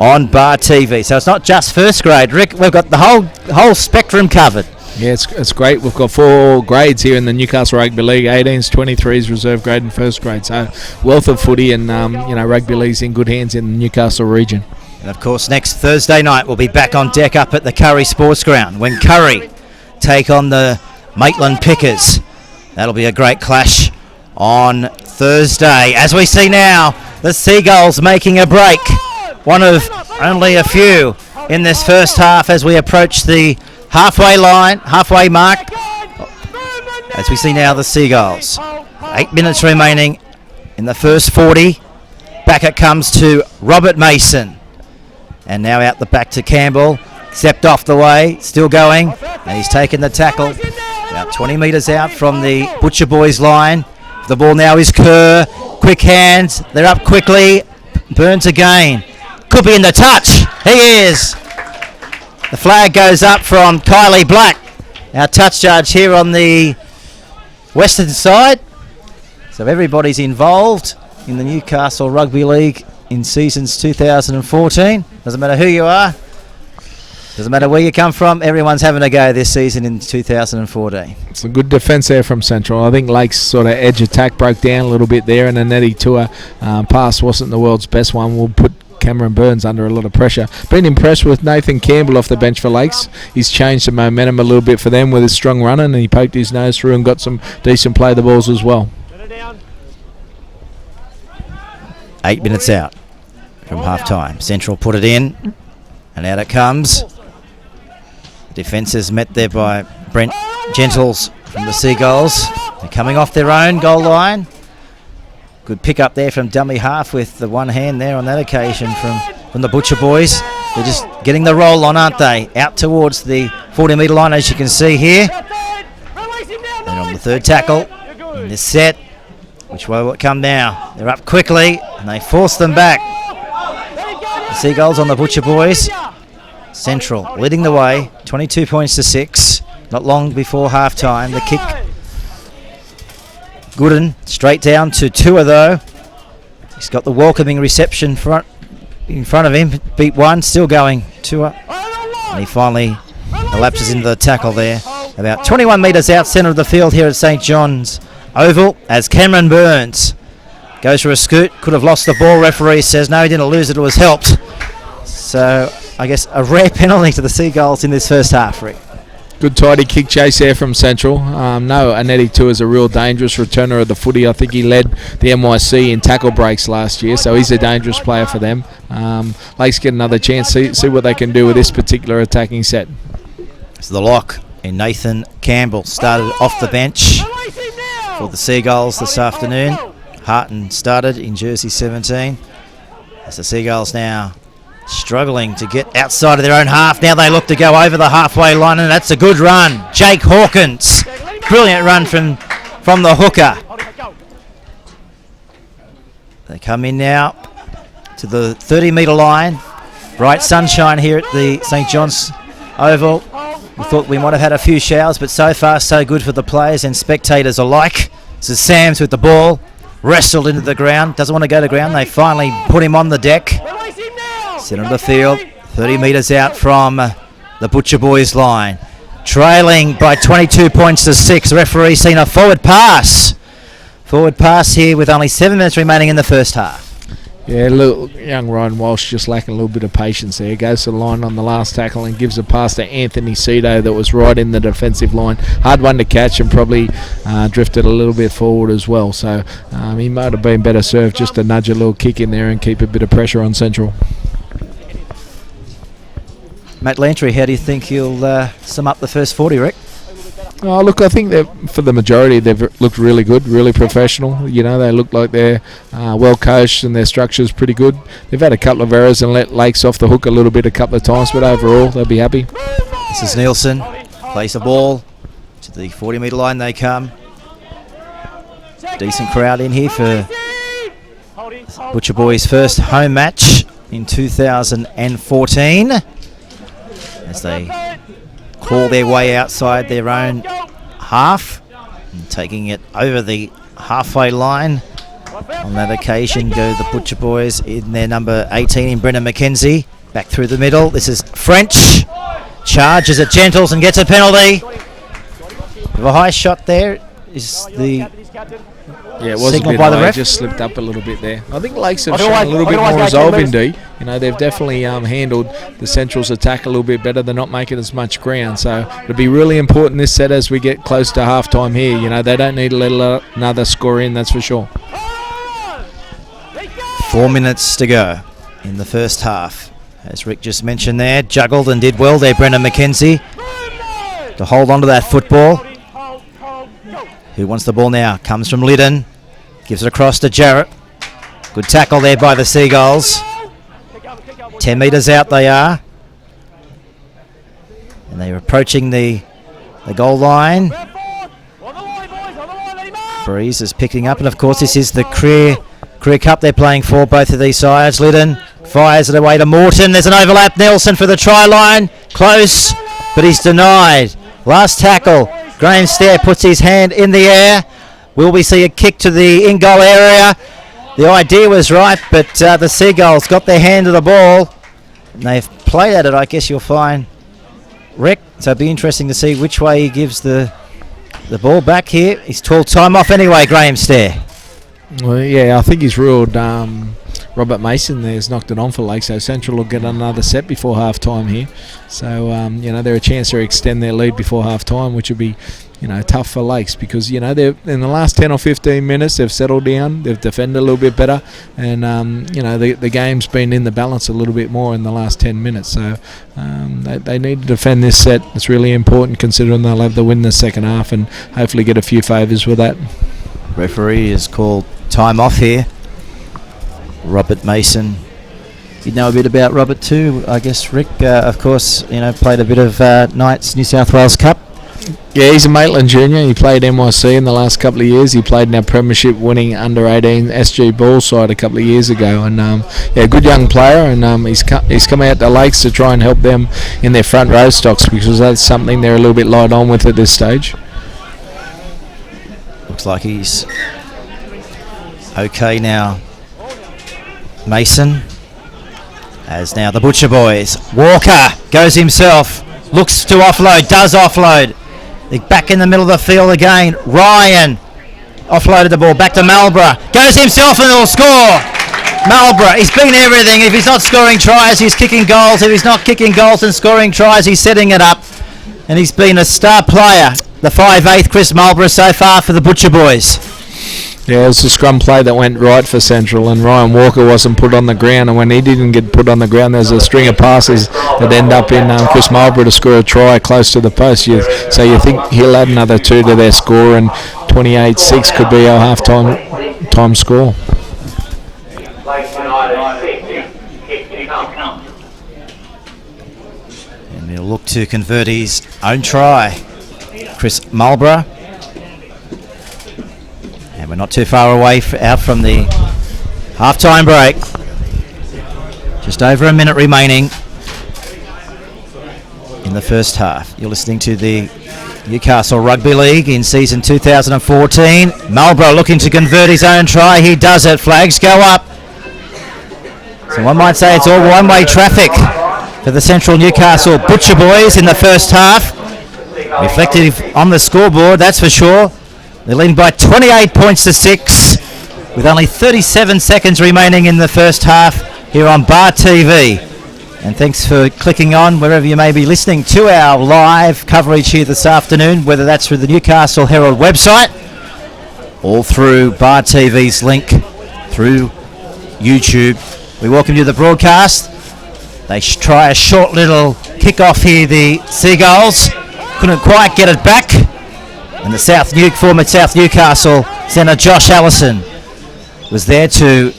on Bar TV. So it's not just first grade, Rick. We've got the whole spectrum covered. Yeah, it's great. We've got 4 grades here in the Newcastle Rugby League: 18s, 23s, reserve grade, and first grade. So wealth of footy, and rugby league's in good hands in the Newcastle region. And of course, next Thursday night we'll be back on deck up at the Curry Sports Ground when Curry take on the Maitland Pickers. That'll be a great clash on Thursday. As we see now, the Seagulls making a break. One of only a few in this first half as we approach the halfway mark. As we see now, the Seagulls. 8 minutes remaining in the first 40. Back it comes to Robert Mason. And now out the back to Campbell. Stepped off the way, still going. And he's taken the tackle. About 20 metres out from the Butcher Boys line. The ball now is Kerr. Quick hands. They're up quickly. Burns again. Could be in the touch. He is. The flag goes up from Kylie Black, our touch judge here on the western side. So everybody's involved in the Newcastle Rugby League in seasons 2014. Doesn't matter who you are. Doesn't matter where you come from. Everyone's having a go this season in 2014. It's a good defence there from Central. I think Lake's sort of edge attack broke down a little bit there, and the Nettie Tour pass wasn't the world's best one. We'll put Cameron Burns under a lot of pressure. Been impressed with Nathan Campbell off the bench for Lakes. He's changed the momentum a little bit for them with his strong running, and he poked his nose through and got some decent play the balls as well. 8 minutes out from half time. Central put it in, and out it comes. Defence is met there by Brent Gentles from the Seagulls. They're coming off their own goal line. Good pick up there from dummy half with the one hand there on that occasion from the Butcher Boys. They're just getting the roll on, aren't they? Out towards the 40-metre line, as you can see here. And on the third tackle in this set, which way will it come now? They're up quickly, and they force them back. The Seagulls on the Butcher Boys. Central leading the way, 22 points to 6. Not long before half-time. The kick, Gooden straight down to Tua though. He's got the welcoming reception in front of him. Beat one, still going. Tua. And he finally collapses into the tackle there. About 21 metres out centre of the field here at St John's Oval as Cameron Burns goes for a scoot. Could have lost the ball. Referee says no, he didn't lose it. It was helped. So I guess a rare penalty to the Seagulls in this first half, Rick. Good tidy kick chase there from Central. Anetti too is a real dangerous returner of the footy. I think he led the NYC in tackle breaks last year, so he's a dangerous player for them. Lakes get another chance. See what they can do with this particular attacking set. So the lock in Nathan Campbell started off the bench for the Seagulls this afternoon. Harton started in jersey 17. As the Seagulls now struggling to get outside of their own half. Now they look to go over the halfway line, and that's a good run. Jake Hawkins. Brilliant run from the hooker. They come in now to the 30-metre line. Bright sunshine here at the St John's Oval. We thought we might have had a few showers, but so far so good for the players and spectators alike. This is Sams with the ball. Wrestled into the ground. Doesn't want to go to ground. They finally put him on the deck. Centre of the field, 30 metres out from the Butcher Boys line. Trailing by 22 points to 6. Referee seen a forward pass. Forward pass here with only 7 minutes remaining in the first half. Yeah, little young Ryan Walsh just lacking a little bit of patience there. Goes to the line on the last tackle and gives a pass to Anthony Cito that was right in the defensive line. Hard one to catch and probably drifted a little bit forward as well. So he might have been better served just to nudge a little kick in there and keep a bit of pressure on Central. Matt Lantry, how do you think he'll sum up the first 40, Rick? Oh, look, I think that for the majority they've looked really good, really professional. You know, they look like they're well coached and their structure's pretty good. They've had a couple of errors and let Lakes off the hook a little bit a couple of times, but overall they'll be happy. This is Nielsen, plays the ball to the 40-metre line they come. Decent crowd in here for Butcher Boys' first home match in 2014 as they claw their way outside their own half and taking it over the halfway line. On that occasion go the Butcher Boys in their number 18 in Brendan McKenzie. Back through the middle. This is French. Charges at Gentles and gets a penalty. The high shot there is the it was signal a bit by the high, ref. just slipped up a little bit there. I think Lakes have shown a little bit more resolve in D. You know, they've definitely handled the Central's attack a little bit better. They're not making as much ground, so it'll be really important this set as we get close to half-time here. You know, they don't need to let another score in, that's for sure. 4 minutes to go in the first half. As Rick just mentioned there, juggled and did well there, Brendan McKenzie, to hold on to that football. Who wants the ball now? Comes from Liddon. Gives it across to Jarrett. Good tackle there by the Seagulls. 10 metres out they are. And they're approaching the goal line. Breeze is picking up. And, of course, this is the career Cup they're playing for, both of these sides. Liddon fires it away to Morton. There's an overlap. Nelson for the try line. Close, but he's denied. Last tackle. Graham Stair puts his hand in the air. Will we see a kick to the in-goal area? The idea was right, but the Seagulls got their hand to the ball. And they've played at it, I guess you'll find, Rick. So it'll be interesting to see which way he gives the ball back here. He's told time off anyway, Graham Stair. Well, yeah, I think he's ruled Robert Mason there's knocked it on for Lake, so Central will get another set before half-time here. So, you know, they're a chance to extend their lead before half-time, which would be, you know, tough for Lakes because, you know, they've in the last 10 or 15 minutes, they've settled down, they've defended a little bit better, and, you know, the game's been in the balance a little bit more in the last 10 minutes. So they need to defend this set. It's really important considering they'll have the win in the second half and hopefully get a few favours with that. Referee has called time off here. Robert Mason. You know a bit about Robert too, I guess, Rick. Of course, you know, played a bit of Knights New South Wales Cup. Yeah, he's a Maitland junior. He played NYC in the last couple of years. He played in our premiership winning under-18 SG ball side a couple of years ago. And, yeah, good young player. And he's come out to Lakes to try and help them in their front row stocks because that's something they're a little bit light on with at this stage. Looks like he's okay now. Mason, as now the Butcher Boys. Walker goes himself, looks to offload, does offload. They're back in the middle of the field again. Ryan offloaded the ball back to Marlborough, goes himself and will score. Marlborough, he's been everything. If he's not scoring tries, he's kicking goals. If he's not kicking goals and scoring tries, he's setting it up. And he's been a star player, the 5'8", Chris Marlborough, so far for the Butcher Boys. Yeah, it was a scrum play that went right for Central, and Ryan Walker wasn't put on the ground, and when he didn't get put on the ground, there's a string of passes that end up in Chris Marlborough to score a try close to the post. So you think he'll add another 2 to their score, and 28-6 could be our half-time score. And he'll look to convert his own try. Chris Marlborough. And we're not too far away out from the half-time break. Just over a minute remaining in the first half. You're listening to the Newcastle Rugby League in season 2014. Marlborough looking to convert his own try. He does it. Flags go up. So one might say it's all one-way traffic for the Central Newcastle Butcher Boys in the first half. Reflective on the scoreboard, that's for sure. They're leading by 28 points to 6 with only 37 seconds remaining in the first half here on Bar TV. And thanks for clicking on wherever you may be listening to our live coverage here this afternoon, whether that's through the Newcastle Herald website or through Bar TV's link through YouTube. We welcome you to the broadcast. They try a short little kick-off here, the Seagulls. Couldn't quite get it back. And the former South Newcastle centre Josh Allison was there to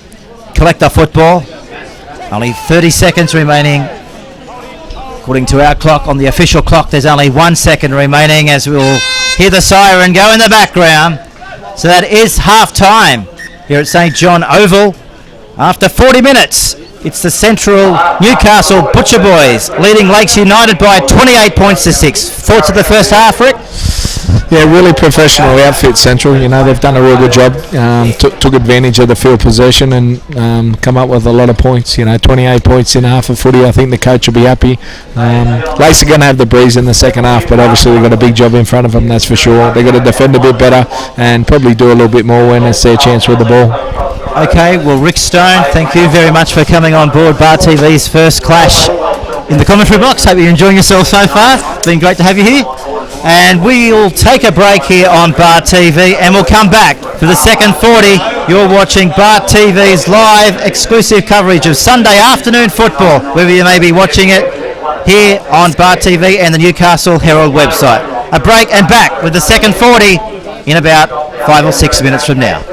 collect the football. Only 30 seconds remaining. According to our clock, on the official clock, there's only 1 second remaining as we'll hear the siren go in the background. So that is half time here at St John Oval. After 40 minutes, it's the Central Newcastle Butcher Boys leading Lakes United by 28 points to 6. Thoughts of the first half, Rick? Yeah, really professional outfit, Central. You know, they've done a real good job. Took advantage of the field possession and come up with a lot of points. You know, 28 points in half of footy. I think the coach will be happy. Lakes are going to have the breeze in the second half, but obviously they've got a big job in front of them, that's for sure. They've got to defend a bit better and probably do a little bit more when it's their chance with the ball. Okay, well, Rick Stone, thank you very much for coming on board Bar TV's first clash in the commentary box. Hope you're enjoying yourself so far. It's been great to have you here. And we'll take a break here on Bar TV and we'll come back for the second 40. You're watching Bar TV's live exclusive coverage of Sunday afternoon football, whether you may be watching it here on Bar TV and the Newcastle Herald website. A break and back with the second 40 in about 5 or 6 minutes from now.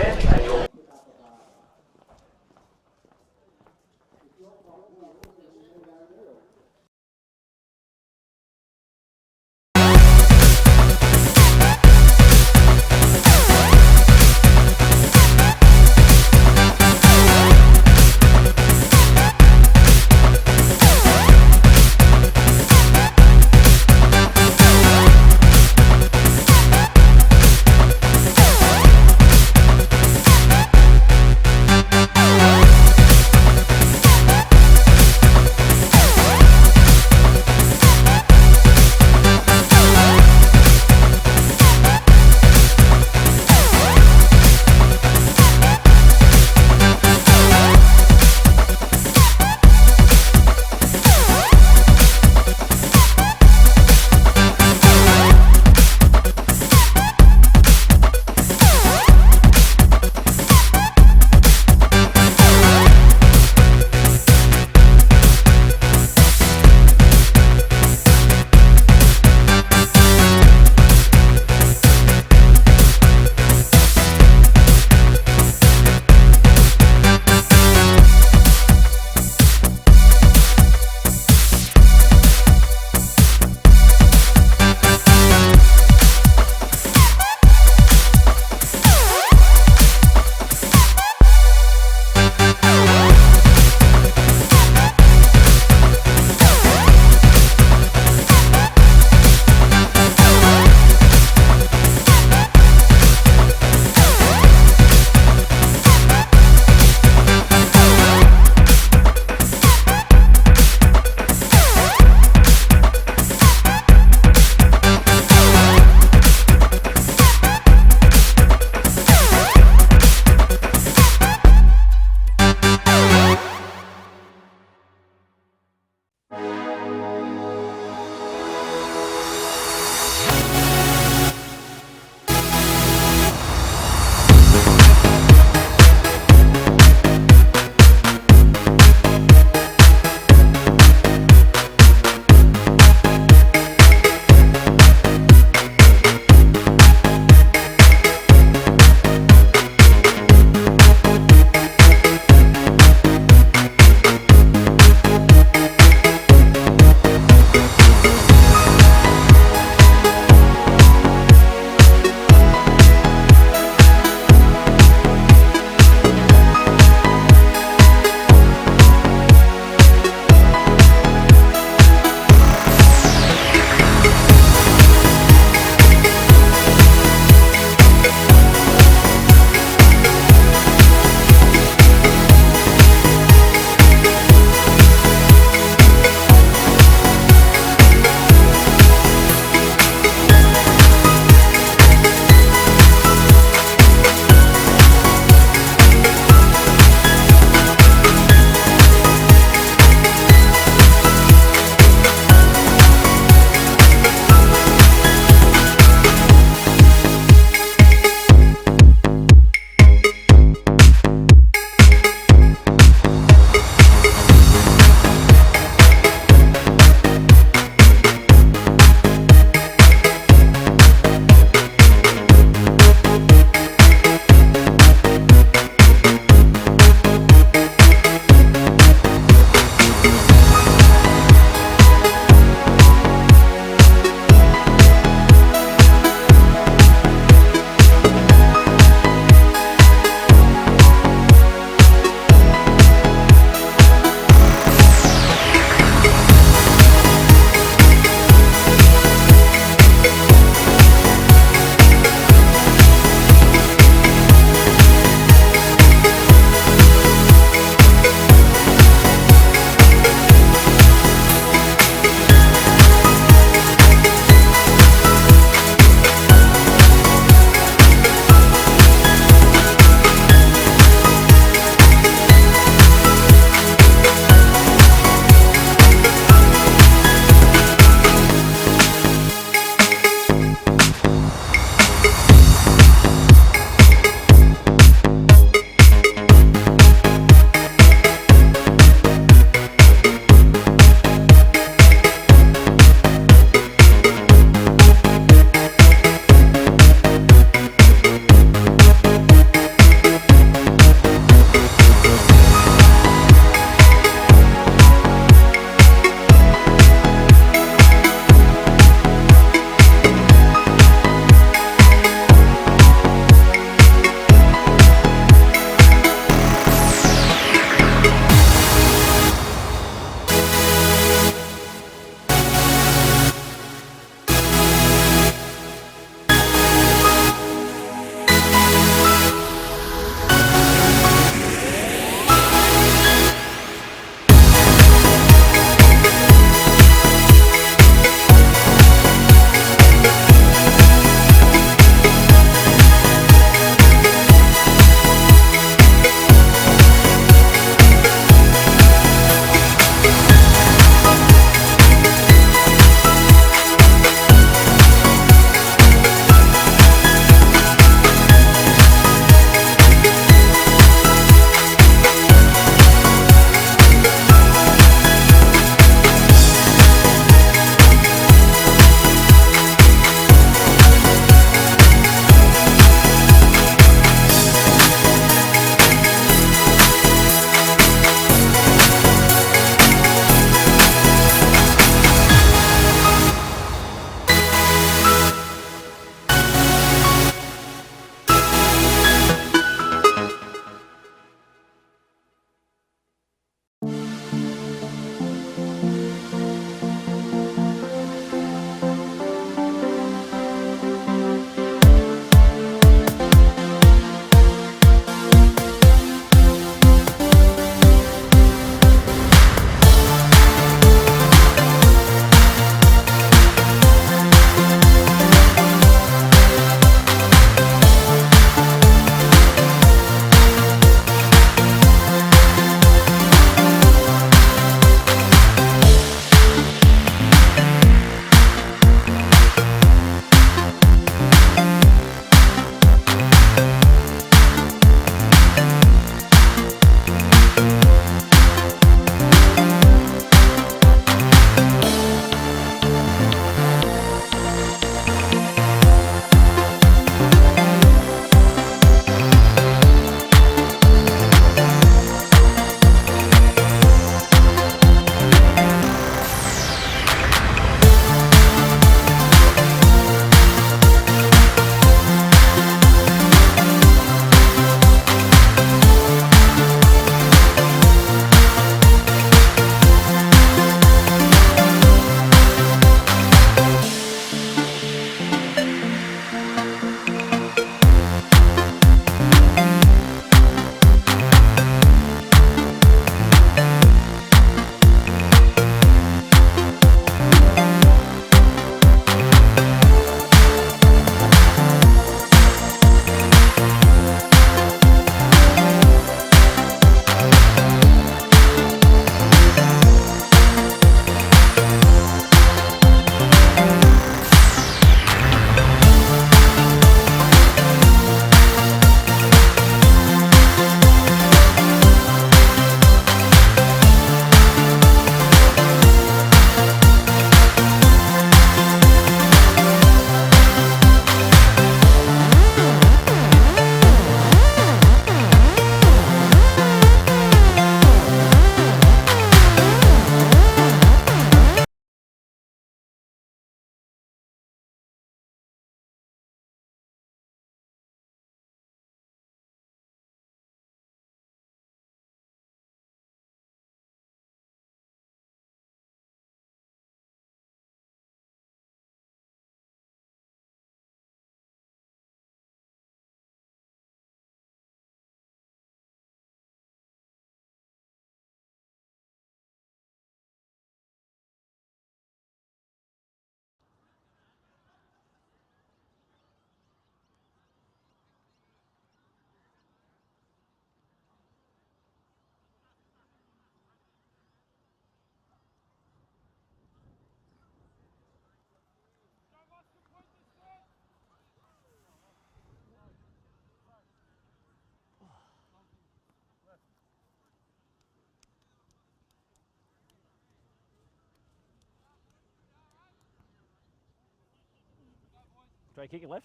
Straight kick left.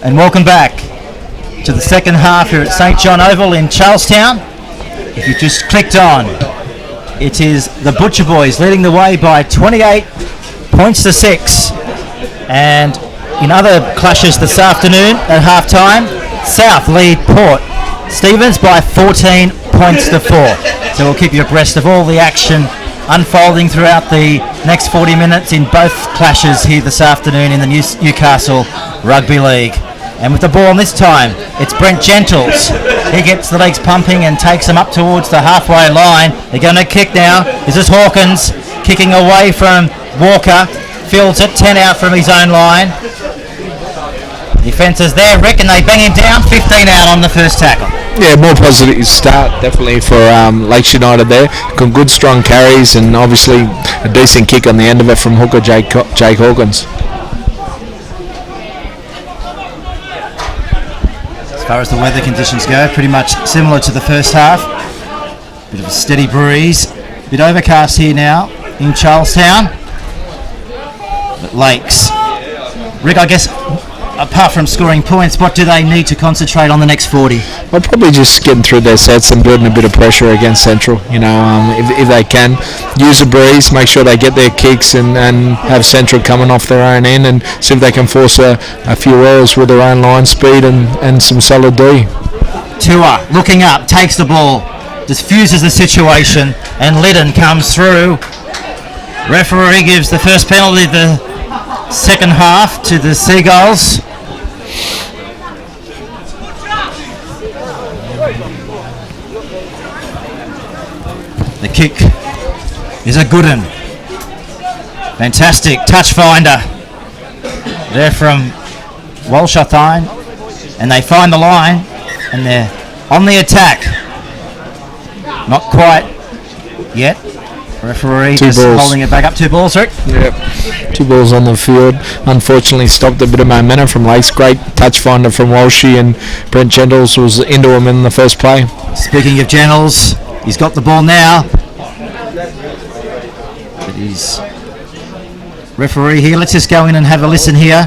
And welcome back to the second half here at St John Oval in Charlestown. If you just clicked on, it is the Butcher Boys leading the way by 28 points to 6. And in other clashes this afternoon at half-time, South lead Port Stephens by 14 points to 4. So we'll keep you abreast of all the action unfolding throughout the next 40 minutes in both clashes here this afternoon in the Newcastle Rugby League. And with the ball this time, it's Brent Gentles. He gets the legs pumping and takes them up towards the halfway line. They're going to kick now. This is Hawkins kicking away from Walker. Fields it, 10 out from his own line. Defence is there, Rick, and they bang him down. 15 out on the first tackle. Yeah, more positive start definitely for Lakes United there. Got good strong carries and obviously a decent kick on the end of it from hooker Jake Hawkins. As far as the weather conditions go, pretty much similar to the first half. Bit of a steady breeze. Bit overcast here now in Charlestown. But Lakes. Rick, I guess, apart from scoring points, what do they need to concentrate on the next 40? Well, probably just getting through their sets and building a bit of pressure against Central. You know, if they can, use a breeze, make sure they get their kicks and have Central coming off their own end and see if they can force a few errors with their own line speed and some solid D. Tua looking up, takes the ball, diffuses the situation, and Liddon comes through. Referee gives the first penalty the second half to the Seagulls. The kick is a good one. Fantastic touch finder there from Walshathine, and they find the line and they're on the attack. Not quite yet. Referee just holding it back up. 2 balls, Rick? Yep. 2 balls on the field. Unfortunately stopped a bit of momentum from Lakes. Great touch finder from Walshy, and Brent Gentles was into him in the first play. Speaking of Gentles, he's got the ball now. But he's referee here. Let's just go in and have a listen here.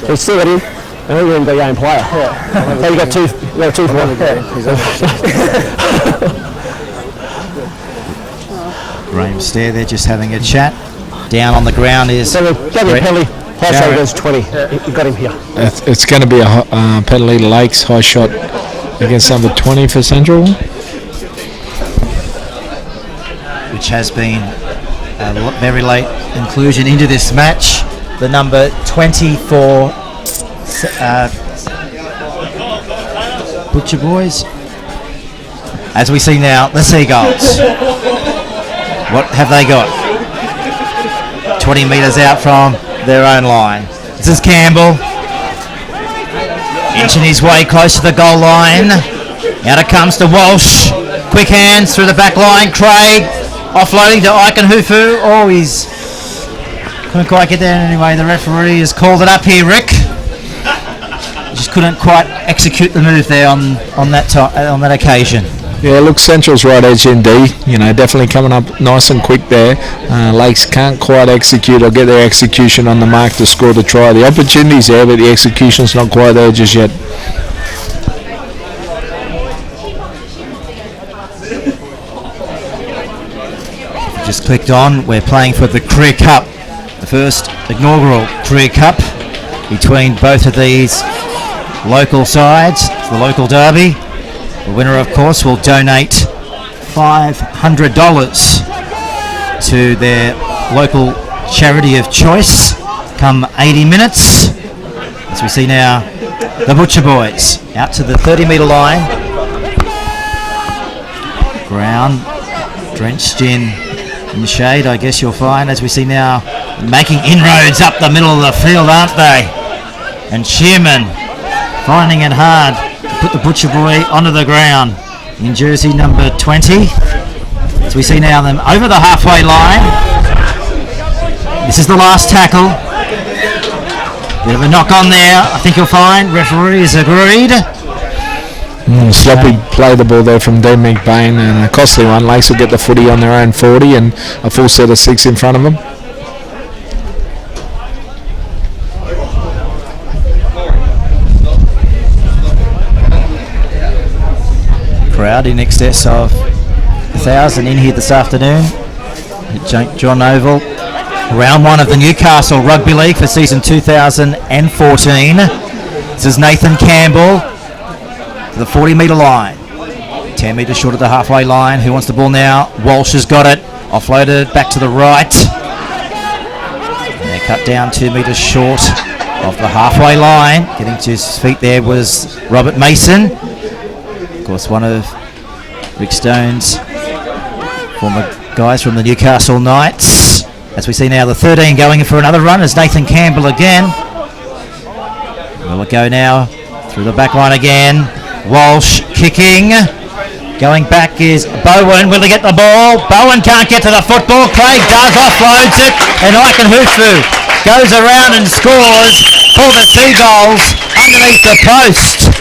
He's still got him. I think we're the game player. So you got 2 for 1. Graham Stair there just having a chat. Down on the ground is... So we've got a penalty. High shot against 20. You got him here. It's going to be a penalty to Lakes. High shot against number 20 for Central. Which has been a very late inclusion into this match. The number 24 Butcher Boys. As we see now, the Seagulls. What have they got? 20 metres out from their own line. This is Campbell. Inching his way close to the goal line. Out it comes to Walsh. Quick hands through the back line. Craig offloading to Ikenhufu. Oh, he's couldn't quite get there anyway. The referee has called it up here, Rick. Just couldn't quite execute the move there on that occasion. Yeah, look, Central's right edge in D. You know, definitely coming up nice and quick there. Lakes can't quite execute or get their execution on the mark to score the try. The opportunity's there, but the execution's not quite there just yet. Just clicked on. We're playing for the Career Cup, the first inaugural Career Cup between both of these local sides. It's the local derby. The winner, of course, will donate $500 to their local charity of choice come 80 minutes. As we see now, the Butcher Boys out to the 30-metre line. Ground drenched in the shade, I guess you'll find, as we see now, making inroads up the middle of the field, aren't they? And Shearman finding it hard to put the Butcher Boy onto the ground in jersey number 20. As we see now them over the halfway line. This is the last tackle. Bit of a knock on there, I think you'll find. Referee is agreed. Sloppy play the ball there from Dean McBain, and a costly one. Lakes will get the footy on their own 40 and a full set of 6 in front of them. Crowd in excess of 1,000 in here this afternoon at John Oval. Round 1 of the Newcastle Rugby League for season 2014. This is Nathan Campbell to the 40-metre line. 10 metres short of the halfway line. Who wants the ball now? Walsh has got it. Offloaded back to the right. And they're cut down 2 metres short of the halfway line. Getting to his feet there was Robert Mason. Of course, one of Rick Stone's former guys from the Newcastle Knights. As we see now, the 13 going in for another run is Nathan Campbell again. Will it go now through the back line again? Walsh kicking. Going back is Bowen. Will he get the ball? Bowen can't get to the football. Craig does, offloads it, and Ikenhufu goes around and scores for the Seagulls underneath the post.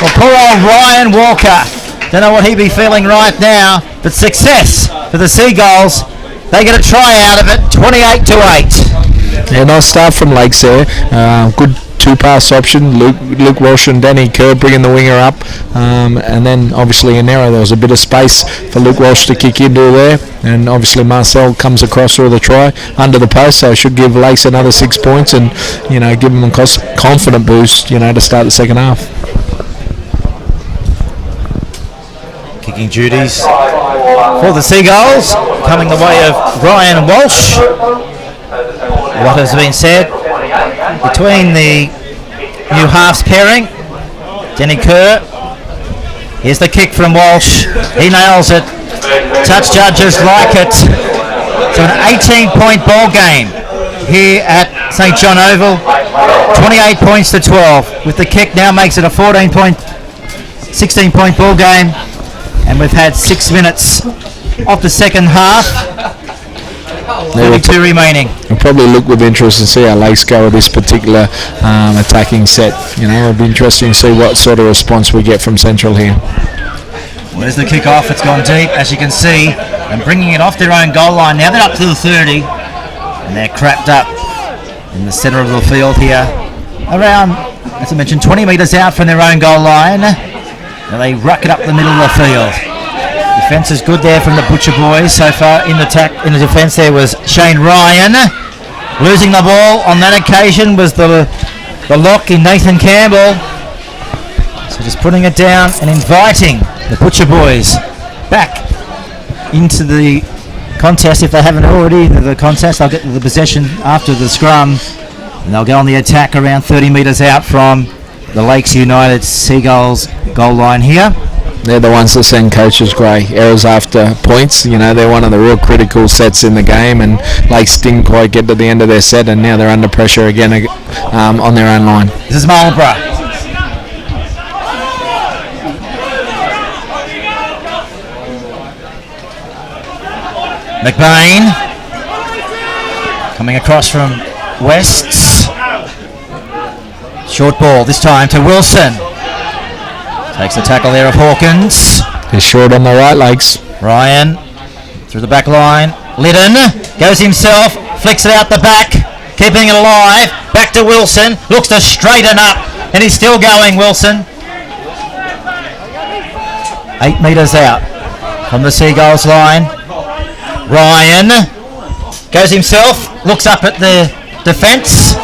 Well, poor old Ryan Walker. Don't know what he'd be feeling right now, but success for the Seagulls. They get a try out of it, 28-8. Yeah, nice start from Lakes there. Good 2-pass option. Luke Walsh and Danny Kerr bringing the winger up. And then obviously in error there was a bit of space for Luke Walsh to kick into there. And obviously Marcel comes across for the try under the post, so it should give Lakes another 6 points and, give them a confident boost, to start the second half. Kicking duties for the Seagulls, coming the way of Ryan Walsh. What has been said between the new halves pairing. Denny Kerr. Here's the kick from Walsh. He nails it. Touch judges like it. So an 18-point ball game here at St John Oval. 28 points to 12. With the kick now makes it a 16-point ball game. And we've had 6 minutes of the second half. 32 remaining. We'll probably look with interest and see how Lakes go with this particular attacking set. It'll be interesting to see what sort of response we get from Central here. Well, there's the kick-off. It's gone deep, as you can see, and bringing it off their own goal line. Now they're up to the 30, and they're crapped up in the centre of the field here. Around, as I mentioned, 20 metres out from their own goal line. Now they ruck it up the middle of the field. Defence is good there from the Butcher boys so far. In the defence there was Shane Ryan. Losing the ball on that occasion was the lock in Nathan Campbell. So just putting it down and inviting the Butcher boys back into the contest. If they haven't already into the contest, they'll get the possession after the scrum. And they'll go on the attack around 30 metres out from the Lakes United Seagulls goal line here. They're the ones that send coaches grey. Errors after points, they're one of the real critical sets in the game, and Lakes didn't quite get to the end of their set, and now they're under pressure again on their own line. This is Marlborough. McBain coming across from Wests. Short ball this time to Wilson. Takes the tackle there of Hawkins. He's short on the right, Lakes. Ryan through the back line. Liddon goes himself, flicks it out the back, keeping it alive. Back to Wilson, looks to straighten up, and he's still going, Wilson. 8 metres out from the Seagulls line. Ryan goes himself, looks up at the defence.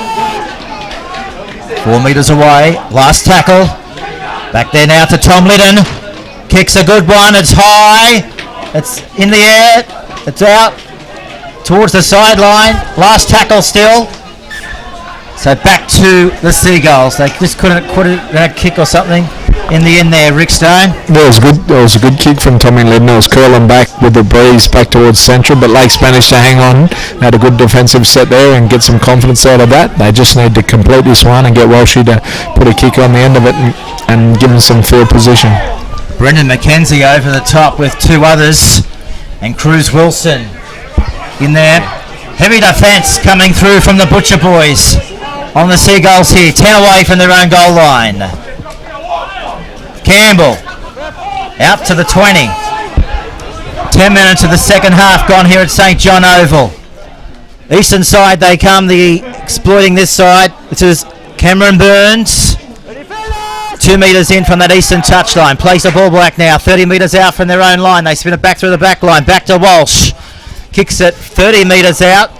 4 metres away, last tackle. Back there now to Tom Liddon. Kicks a good one, it's high. It's in the air, it's out towards the sideline. Last tackle still. So back to the Seagulls. They just couldn't put it in a kick or something in the end there, Rick Stone. There was a good kick from Tommy Liddon. It was curling back with the breeze back towards central, but Lakes managed to hang on. They had a good defensive set there and get some confidence out of that. They just need to complete this one and get Walshy to put a kick on the end of it and give them some field position. Brendan McKenzie over the top with 2 others, and Cruz Wilson in there. Heavy defence coming through from the Butcher boys on the Seagulls here. 10 away from their own goal line. Campbell Out to the 20. 10 minutes of the second half gone here at St John Oval. Eastern side they come, exploiting this side. This is Cameron Burns. 2 metres in from that eastern touchline. Plays the ball back now. 30 metres out from their own line. They spin it back through the back line. Back to Walsh. Kicks it 30 metres out.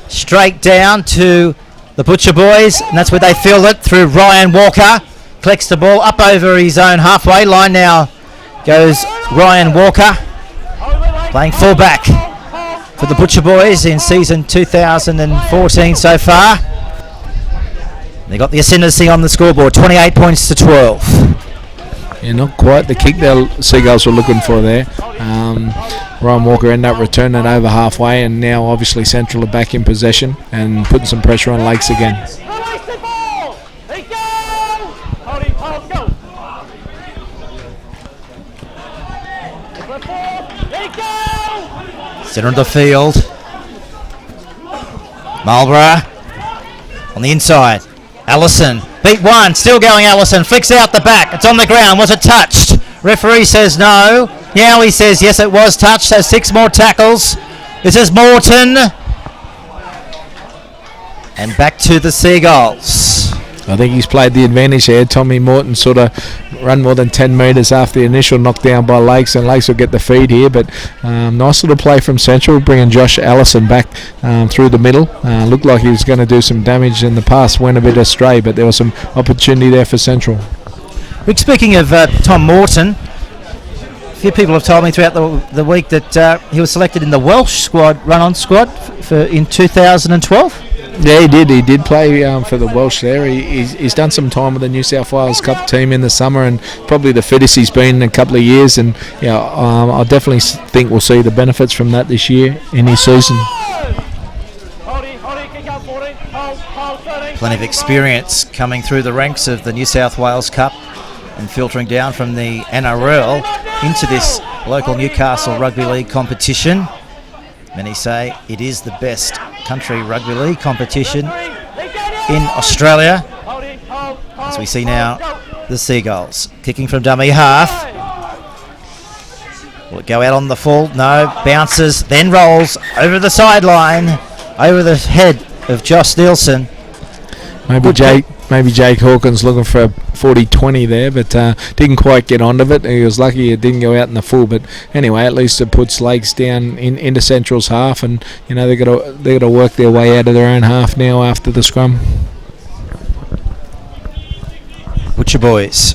Straight down to the Butcher Boys. And that's where they field it through Ryan Walker. Collects the ball up over his own halfway line. Now goes Ryan Walker. Playing fullback for the Butcher Boys in season 2014 so far. They got the ascendancy on the scoreboard, 28 points to 12. Yeah, not quite the kick the Seagulls were looking for there. Ryan Walker ended up returning it over halfway, and now obviously Central are back in possession and putting some pressure on Lakes again. Centre of the field. Marlborough on the inside. Allison, beat one, still going Allison, flicks out the back, it's on the ground, was it touched? Referee says no, now he says yes it was touched, so 6 more tackles. This is Morton. And back to the Seagulls. I think he's played the advantage here. Tommy Morton sort of run more than 10 metres after the initial knockdown by Lakes, and Lakes will get the feed here, but nice little play from Central, bringing Josh Allison back through the middle. Looked like he was going to do some damage in the pass, went a bit astray, but there was some opportunity there for Central. Rick, speaking of Tom Morton, a few people have told me throughout the week that he was selected in the Welsh squad, run-on squad in 2012. Yeah, he did play for the Welsh there. He's done some time with the New South Wales Cup team in the summer, and probably the fittest he's been in a couple of years, and I definitely think we'll see the benefits from that this year in his season. Plenty of experience coming through the ranks of the New South Wales Cup and filtering down from the NRL into this local Newcastle Rugby League competition. Many say it is the best country rugby league competition in Australia. As we see now, the Seagulls kicking from dummy half. Will it go out on the full? No. Bounces, then rolls over the sideline, over the head of Josh Nielsen. Maybe Jake Hawkins looking for a 40-20 there, but didn't quite get onto it. He was lucky it didn't go out in the full, but anyway, at least it puts Lakes down into Central's half, and they got to work their way out of their own half now after the scrum. Butcher Boys,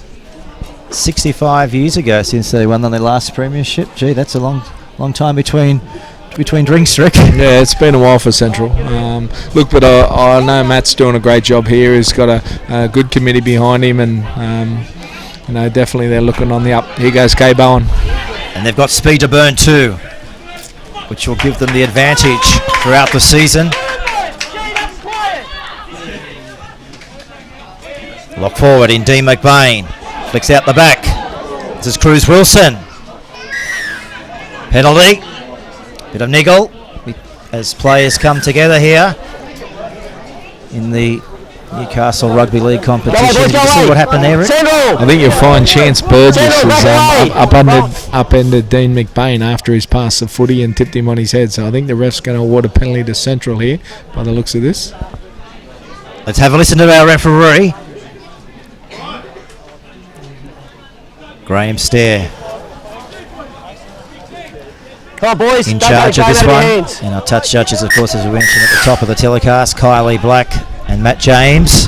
65 years ago since they won their last premiership. Gee, that's a long time between drinks, Rick. Yeah, it's been a while for Central. Look, but I know Matt's doing a great job here. He's got a good committee behind him, and definitely they're looking on the up. Here goes Kay Bowen. And they've got speed to burn too, which will give them the advantage throughout the season. Lock forward in Dean McBain. Flicks out the back. This is Cruz Wilson. Penalty. Bit of niggle as players come together here in the Newcastle Rugby League competition. Did you see what happened there, Rick? I think you'll find Chance Burgess has upended Dean McBain after his pass of footy and tipped him on his head. So I think the ref's going to award a penalty to Central here by the looks of this. Let's have a listen to our referee. Graham Stair. Oh, boys, in charge of this one. And our touch judges, of course, as we mentioned at the top of the telecast, Kylie Black and Matt James.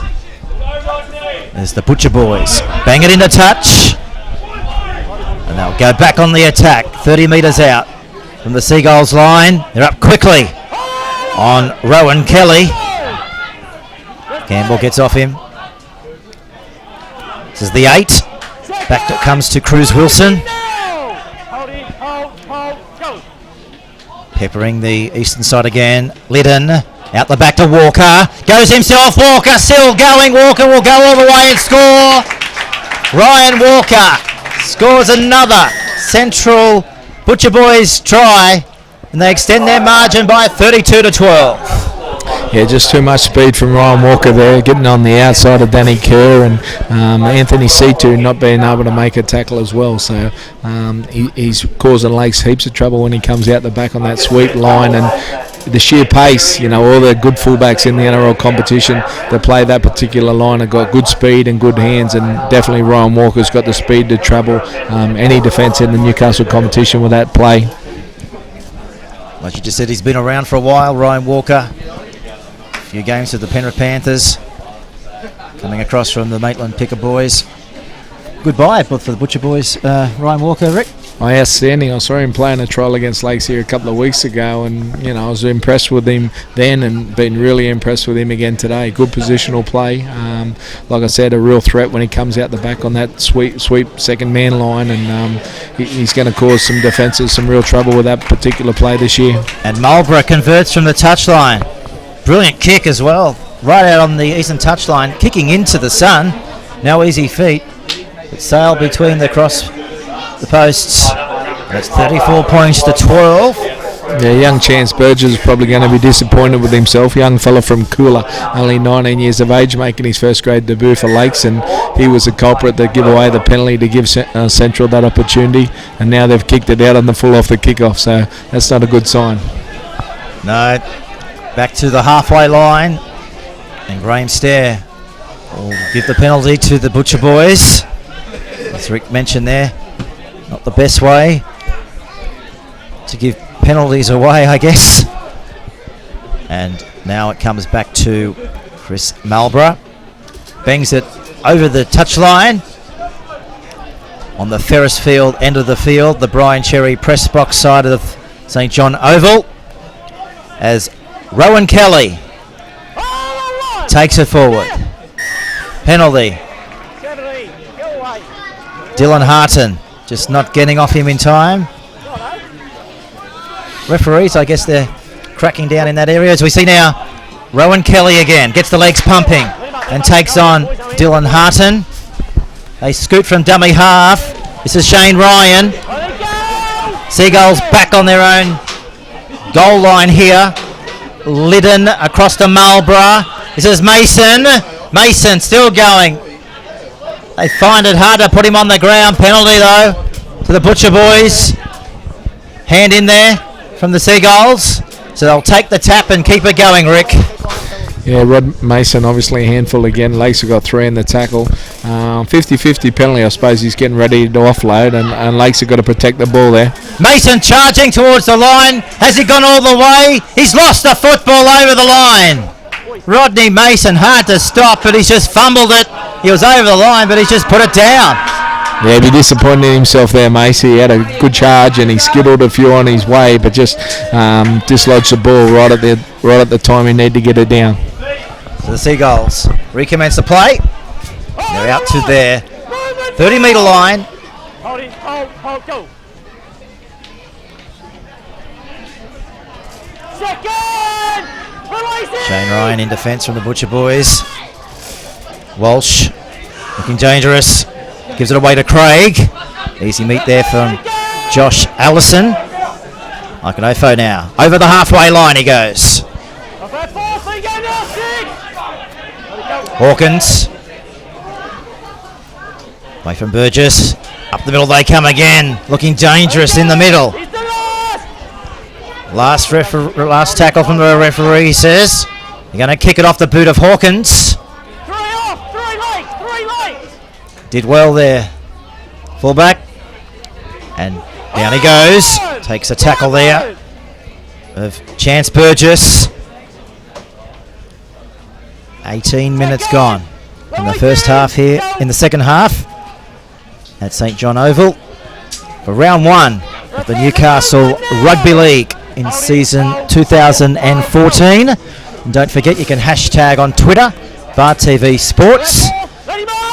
There's the Butcher Boys. Bang it into touch. And they'll go back on the attack. 30 metres out from the Seagulls line. They're up quickly on Rowan Kelly. Campbell gets off him. This is the 8. Back it comes to Cruz Wilson. Peppering the eastern side again. Liddon out the back to Walker. Goes himself. Walker still going. Walker will go all the way and score. Ryan Walker scores another Central Butcher Boys try, and they extend their margin by 32 to 12. Yeah, just too much speed from Ryan Walker there, getting on the outside of Danny Kerr, and Anthony Situ not being able to make a tackle as well. So he's causing Lakes heaps of trouble when he comes out the back on that sweep line, and the sheer pace, all the good fullbacks in the NRL competition that play that particular line have got good speed and good hands, and definitely Ryan Walker's got the speed to trouble any defence in the Newcastle competition with that play. Like you just said, he's been around for a while, Ryan Walker. A few games with the Penrith Panthers. Coming across from the Maitland Picker boys. Goodbye for the Butcher boys, Ryan Walker, Rick. Outstanding. I saw him playing a trial against Lakes here a couple of weeks ago, and I was impressed with him then, and been really impressed with him again today. Good positional play. Like I said, a real threat when he comes out the back on that sweep second man line, and he's going to cause some defences some real trouble with that particular play this year. And Marlborough converts from the touchline. Brilliant kick as well, right out on the eastern touchline, kicking into the sun. No easy feat, but sailed between the posts. That's 34 points to 12. Yeah, young Chance Burgess is probably going to be disappointed with himself. Young fella from Coolah, only 19 years of age, making his first grade debut for Lakes, and he was a culprit that give away the penalty to give Central that opportunity, and now they've kicked it out on the full off the kickoff, so that's not a good sign. No, back to the halfway line, and Graham Stair will give the penalty to the Butcher boys. As Rick mentioned there, not the best way to give penalties away, I guess. And now it comes back to Chris Marlborough. Bangs it over the touchline on the Ferris Field end of the field, the Brian Cherry press box side of the St John Oval, as Rowan Kelly takes it forward. Penalty. Dylan Harton just not getting off him in time. Referees, I guess they're cracking down in that area. As we see now, Rowan Kelly again gets the legs pumping and takes on Dylan Harton. They scoot from dummy half. This is Shane Ryan. Seagulls back on their own goal line here. Liddon across to Marlborough. This is Mason. Mason still going. They find it hard to put him on the ground. Penalty though to the Butcher boys. Hand in there from the Seagulls. So they'll take the tap and keep it going, Rick. Yeah, Rod Mason obviously a handful again. Lakes have got 3 in the tackle. 50-50 penalty, I suppose he's getting ready to offload, and Lakes have got to protect the ball there. Mason charging towards the line. Has he gone all the way? He's lost the football over the line. Rodney Mason, hard to stop, but he's just fumbled it. He was over the line, but he's just put it down. Yeah, he'd be disappointed in himself there, Macy. He had a good charge and he skittled a few on his way, but just dislodged the ball right at the time he needed to get it down. So the Seagulls recommence the play. They're out to their 30-metre line. Hold it, hold, go. Second! Shane Ryan in defence from the Butcher boys. Walsh looking dangerous. Gives it away to Craig. Easy meet there from Josh Allison. Iconofo now. Over the halfway line he goes. Hawkins. Away from Burgess. Up the middle they come again. Looking dangerous in the middle. Last tackle from the referee, he says. They're going to kick it off the boot of Hawkins. Did well there. Fullback. And down he goes. Takes a tackle there of Chance Burgess. 18 minutes gone in the first half here, in the second half at St John Oval for round 1 of the Newcastle Rugby League in season 2014. And don't forget, you can hashtag on Twitter BarTV Sports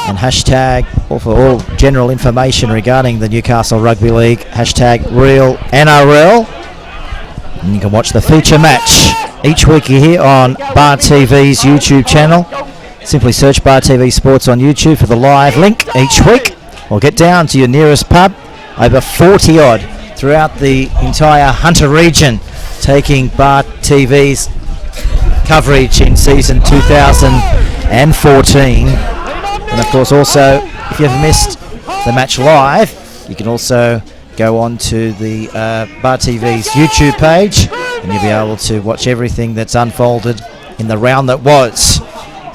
and hashtag for all general information regarding the Newcastle Rugby League, hashtag Real NRL. And you can watch the feature match each week here on BarTV's YouTube channel. Simply search BarTV Sports on YouTube for the live link each week, or get down to your nearest pub. Over 40 odd throughout the entire Hunter region taking BarTV's coverage in season 2014. And of course also, if you ever missed the match live, you can also go on to the Bar TV's YouTube page and you'll be able to watch everything that's unfolded in the round that was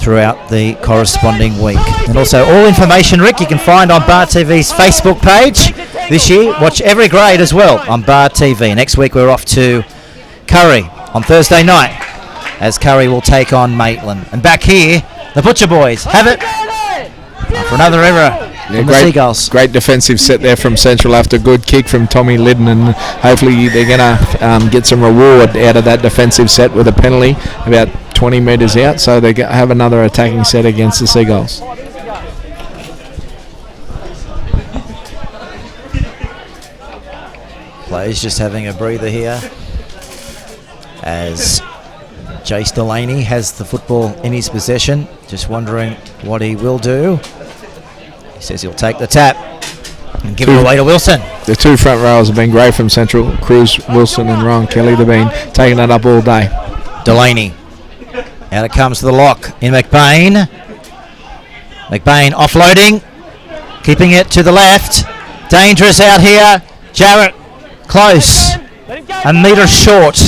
throughout the corresponding week. And also all information, Rick, you can find on Bar TV's Facebook page this year. Watch every grade as well on Bar TV. Next week we're off to Curry on Thursday night as Curry will take on Maitland. And back here, the Butcher Boys have it for another era. Yeah, the Seagulls. Great defensive set there from Central after a good kick from Tommy Liddon, and hopefully they're going to get some reward out of that defensive set with a penalty about 20 metres out, so they have another attacking set against the Seagulls. Players just having a breather here as Jace Delaney has the football in his possession, just wondering what he will do. He says he'll take the tap and give it away to Wilson. The two front rows have been great from Central. Cruz, Wilson and Ron Kelly, they've been taking that up all day. Delaney. Out it comes to the lock in McBain. McBain offloading. Keeping it to the left. Dangerous out here. Jarrett close. A metre short.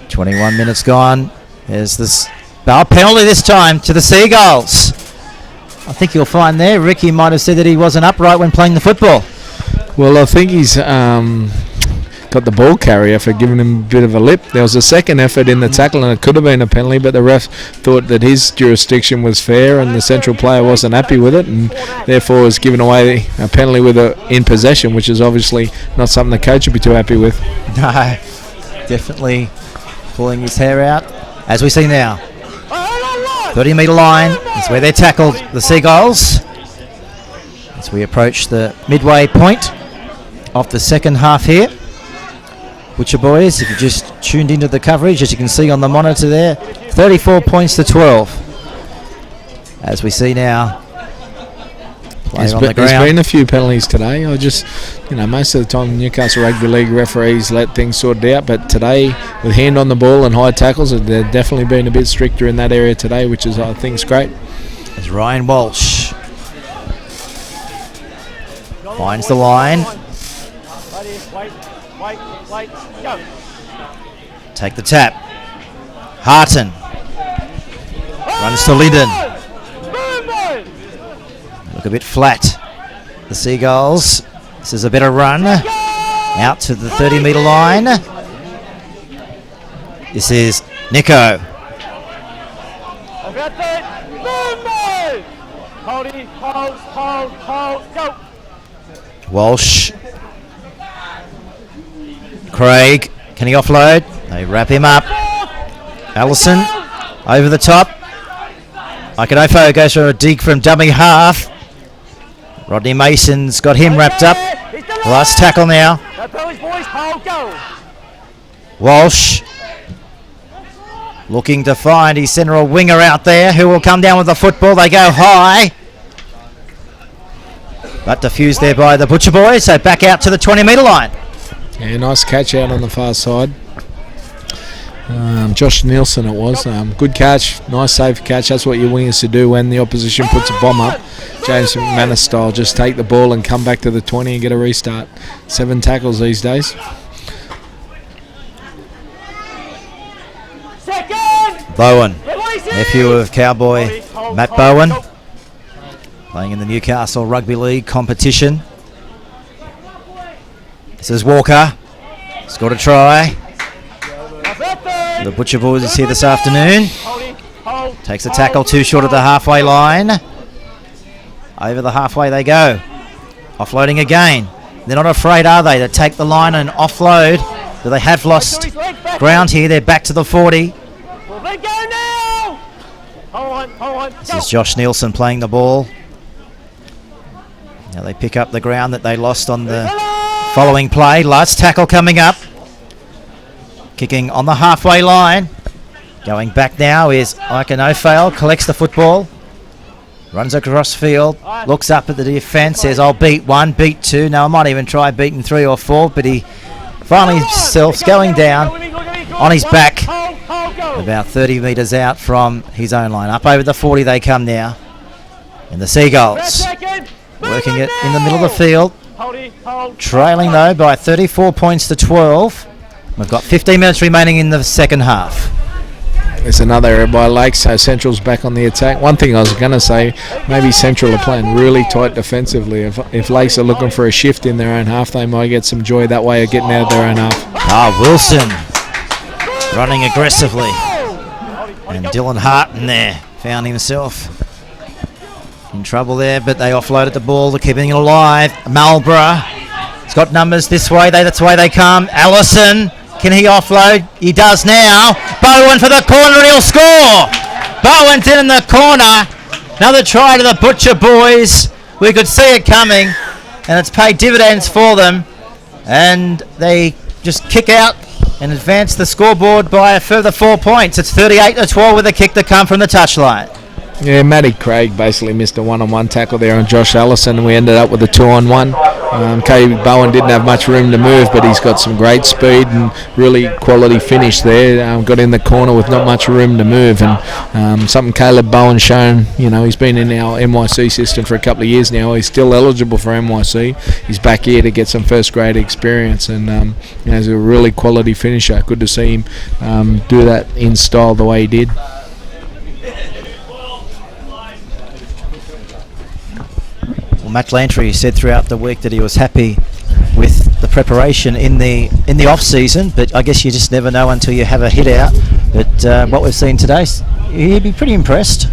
21 minutes gone. There's this penalty this time to the Seagulls. I think you'll find there, Ricky might have said that he wasn't upright when playing the football. Well, I think he's got the ball carrier for giving him a bit of a lip. There was a second effort in the tackle and it could have been a penalty, but the ref thought that his jurisdiction was fair and the Central player wasn't happy with it and therefore was giving away a penalty with it in possession, which is obviously not something the coach would be too happy with. No, definitely pulling his hair out, as we see now. 30-metre line is where they tackled the Seagulls as we approach the midway point of the second half here. Butcher Boys, if you just tuned into the coverage, as you can see on the monitor there, 34 points to 12. As we see now, play on the ground. There's been a few penalties today. Most of the time Newcastle Rugby League referees let things sort it out, but today with hand on the ball and high tackles, they've definitely been a bit stricter in that area today, which is I think is great. As Ryan Walsh finds the line. Take the tap. Harton runs to Linden. Look a bit flat. The Seagulls. This is a better run. Out to the 30-metre line. This is Nico. Walsh. Craig. Can he offload? They wrap him up. Allison over the top. Ikanofo goes for a dig from dummy half. Rodney Mason's got him wrapped up. Last tackle now. Walsh looking to find his central winger out there who will come down with the football. They go high. But diffused there by the Butcher Boys. So back out to the 20-metre line. Yeah, nice catch out on the far side. Josh Nielsen it was. Good catch, nice safe catch. That's what your wingers to do when the opposition puts a bomb up. James McManus style, just take the ball and come back to the 20 and get a restart. 7 tackles these days. Bowen, nephew of Cowboy Matt Bowen, playing in the Newcastle Rugby League competition. This is Walker. Scored a try. The Butcher Boys is here this afternoon. Takes a tackle too short of the halfway line. Over the halfway they go. Offloading again. They're not afraid, are they, to take the line and offload. But they have lost ground here. They're back to the 40. This is Josh Nielsen playing the ball. Now they pick up the ground that they lost on the following play. Last tackle coming up. Kicking on the halfway line. Going back now is Ikanofo. Collects the football. Runs across field. Looks up at the defence. Says, I'll beat 1, beat 2. Now I might even try beating 3 or 4. But he finally himself going down on his back. about 30 metres out from his own line. Up over the 40 they come now. And the Seagulls working it in the middle of the field. Trailing though by 34 points to 12. We've got 15 minutes remaining in the second half. There's another error by Lakes, so Central's back on the attack. One thing I was going to say, maybe Central are playing really tight defensively. If Lakes are looking for a shift in their own half, they might get some joy that way of getting out of their own half. Wilson running aggressively. And Dylan Harton there found himself in trouble there, but they offloaded the ball. They're keeping it alive. Marlborough, he's got numbers this way. That's the way they come. Allison, can he offload? He does now. Bowen for the corner and he'll score. Bowen's in the corner. Another try to the Butcher boys. We could see it coming, and it's paid dividends for them. And they just kick out and advance the scoreboard by a further 4 points. It's 38-12 with a kick to come from the touchline. Yeah, Matty Craig basically missed a one-on-one tackle there on Josh Allison. We ended up with a 2-on-1. Kay Bowen didn't have much room to move, but he's got some great speed and really quality finish there. Got in the corner with not much room to move, and something Caleb Bowen's shown. You know, he's been in our NYC system for a couple of years now. He's still eligible for NYC. He's back here to get some first-grade experience, and he's a really quality finisher. Good to see him do that in style the way he did. Well, Matt Lantry said throughout the week that he was happy with the preparation in the off season, but I guess you just never know until you have a hit out. But what we've seen today, he'd be pretty impressed.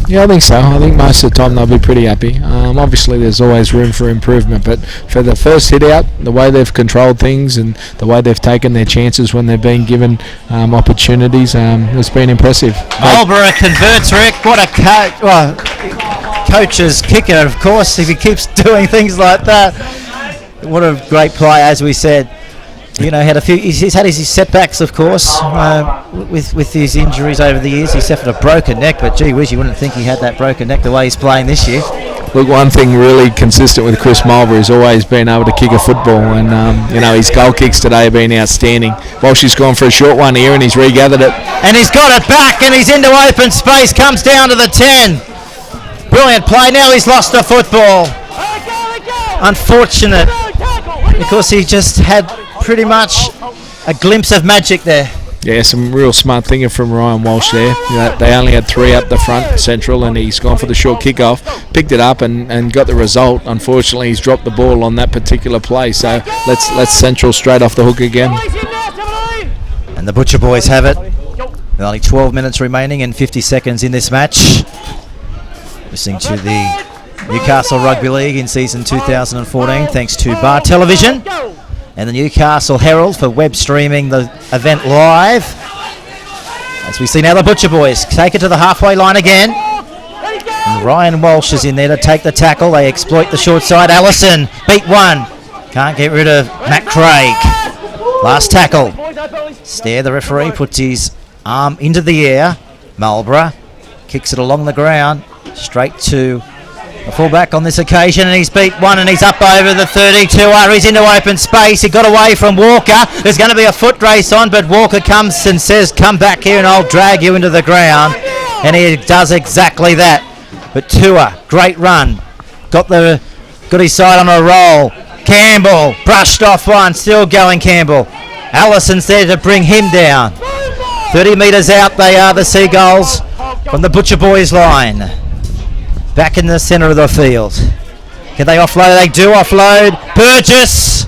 Yeah, I think so. I think most of the time they'll be pretty happy. Obviously, there's always room for improvement, but for the first hit out, the way they've controlled things and the way they've taken their chances when they've been given opportunities, it's been impressive. Marlborough converts, Rick. What a coach's kicker, of course, if he keeps doing things like that. What a great play, as we said. You know, he's had his setbacks, of course, with his injuries over the years. He suffered a broken neck, but gee whiz, you wouldn't think he had that broken neck the way he's playing this year. Look, one thing really consistent with Chris Marlborough has always been able to kick a football, and his goal kicks today have been outstanding. Walsh has gone for a short one here, and he's regathered it. And he's got it back, and he's into open space, comes down to the 10. Brilliant play. Now he's lost the football. Unfortunate, because he just had pretty much a glimpse of magic there. Yeah, some real smart thinking from Ryan Walsh there. They only had 3 up the front, Central, and he's gone for the short kickoff, picked it up and got the result. Unfortunately, he's dropped the ball on that particular play, so let's Central straight off the hook again. And the Butcher boys have it. With only 12 minutes remaining and 50 seconds in this match. Listening to the Newcastle Rugby League in season 2014, thanks to Bar Television and the Newcastle Herald for web streaming the event live. As we see now the Butcher boys take it to the halfway line again. And Ryan Walsh is in there to take the tackle. They exploit the short side. Allison beat one. Can't get rid of Matt Craig. Last tackle. Stare, the referee puts his arm into the air. Marlborough kicks it along the ground. Straight to the fullback on this occasion, and he's beat one, and he's up over the 32. He's into open space. He got away from Walker. There's going to be a foot race on, but Walker comes and says, come back here and I'll drag you into the ground. And he does exactly that. But Tua, great run. Got his side on a roll. Campbell brushed off one, still going Campbell. Allison's there to bring him down. 30 metres out they are, the Seagulls, from the Butcher boys line. Back in the centre of the field. Can they offload? They do offload. Burgess,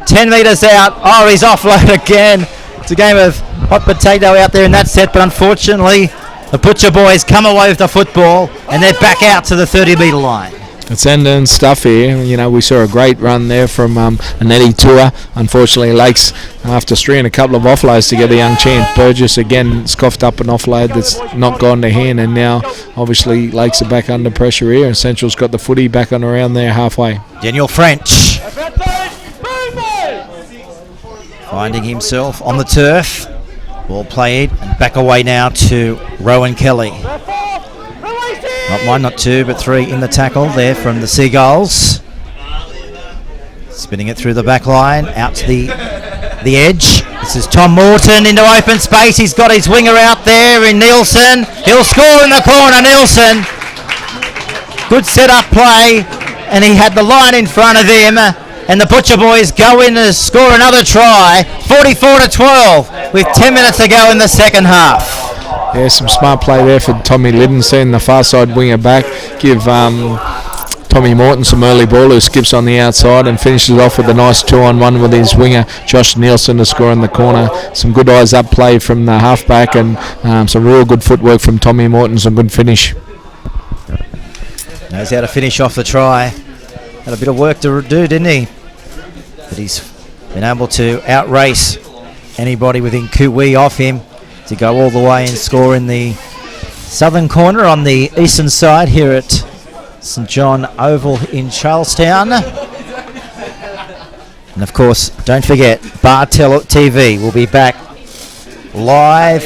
10 metres out. Oh, he's offload again. It's a game of hot potato out there in that set, but unfortunately the Butcher boys come away with the football and they're back out to the 30-metre line. It's ending stuff here. You know, we saw a great run there from Anetti Tua. Unfortunately, Lakes, after stringing a couple of offloads to get the young champ, Burgess again scoffed up an offload that's not gone to hand, and now obviously Lakes are back under pressure here, and Central's got the footy back on around there halfway. Daniel French finding himself on the turf. Ball played and back away now to Rowan Kelly. Not one, not two, but 3 in the tackle there from the Seagulls. Spinning it through the back line, out to the edge. This is Tom Morton into open space. He's got his winger out there in Nielsen. He'll score in the corner, Nielsen. Good set-up play, and he had the line in front of him. And the Butcher Boys go in to score another try. 44-12 with 10 minutes to go in the second half. Yeah, some smart play there for Tommy Liddon, seeing the far side winger back. Give Tommy Morton some early ball, who skips on the outside and finishes off with a nice 2-on-1 with his winger Josh Nielsen to score in the corner. Some good eyes up play from the halfback, and some real good footwork from Tommy Morton. Some good finish. Knows how to finish off the try. Had a bit of work to do, didn't he? But he's been able to outrace anybody within Kuwi off him to go all the way and score in the southern corner on the eastern side here at St John Oval in Charlestown. And of course, don't forget, Bartel TV will be back live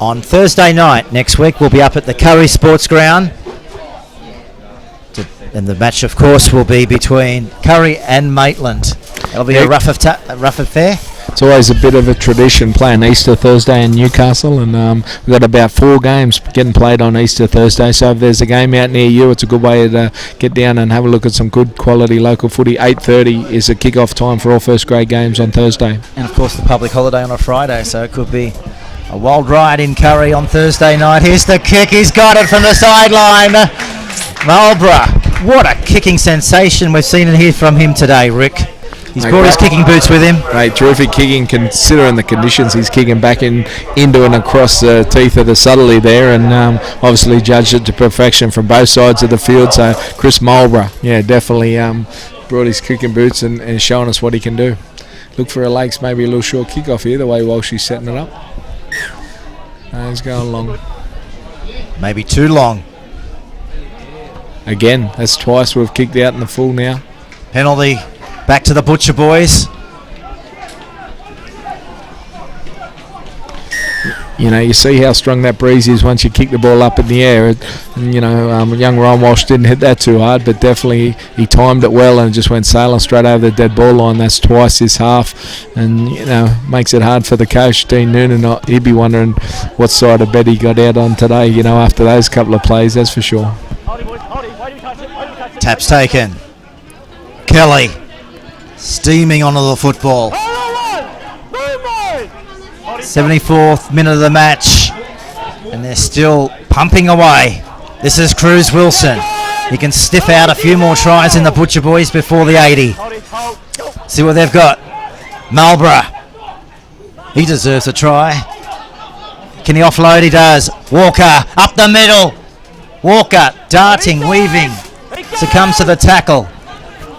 on Thursday night next week. We'll be up at the Curry Sports Ground. And the match, of course, will be between Curry and Maitland. It'll be a rough affair. It's always a bit of a tradition playing Easter Thursday in Newcastle, and we've got about 4 games getting played on Easter Thursday. So if there's a game out near you, it's a good way to get down and have a look at some good quality local footy. 8:30 is a kick-off time for all first grade games on Thursday. And of course the public holiday on a Friday, so it could be a wild ride in Curry on Thursday night. Here's the kick, he's got it from the sideline. Marlborough, what a kicking sensation we've seen and hear from him today, Rick. He's brought his kicking boots with him. Mate, terrific kicking considering the conditions. He's kicking back into and across the teeth of the Sutherley there, and obviously judged it to perfection from both sides of the field. So Chris Marlborough, yeah, definitely brought his kicking boots and showing us what he can do. Look for a Lakes, maybe a little short kick-off here, the way Walshy's setting it up. He's going long. Maybe too long. Again, that's twice we've kicked out in the full now. Penalty. Back to the Butcher Boys. You know, you see how strong that breeze is once you kick the ball up in the air. And, you know, young Ryan Walsh didn't hit that too hard, but definitely he timed it well and just went sailing straight over the dead ball line. That's twice this half, and, you know, makes it hard for the coach, Dean Noonan. He'd be wondering what side of bed he got out on today, you know, after those couple of plays, that's for sure. Taps taken. Kelly steaming onto the football. 74th minute of the match, and they're still pumping away. This is Cruz Wilson. He can sniff out a few more tries in the Butcher Boys before the 80. See what they've got. Marlborough. He deserves a try. Can he offload? He does. Walker up the middle. Walker darting, weaving. Succumbs to the tackle.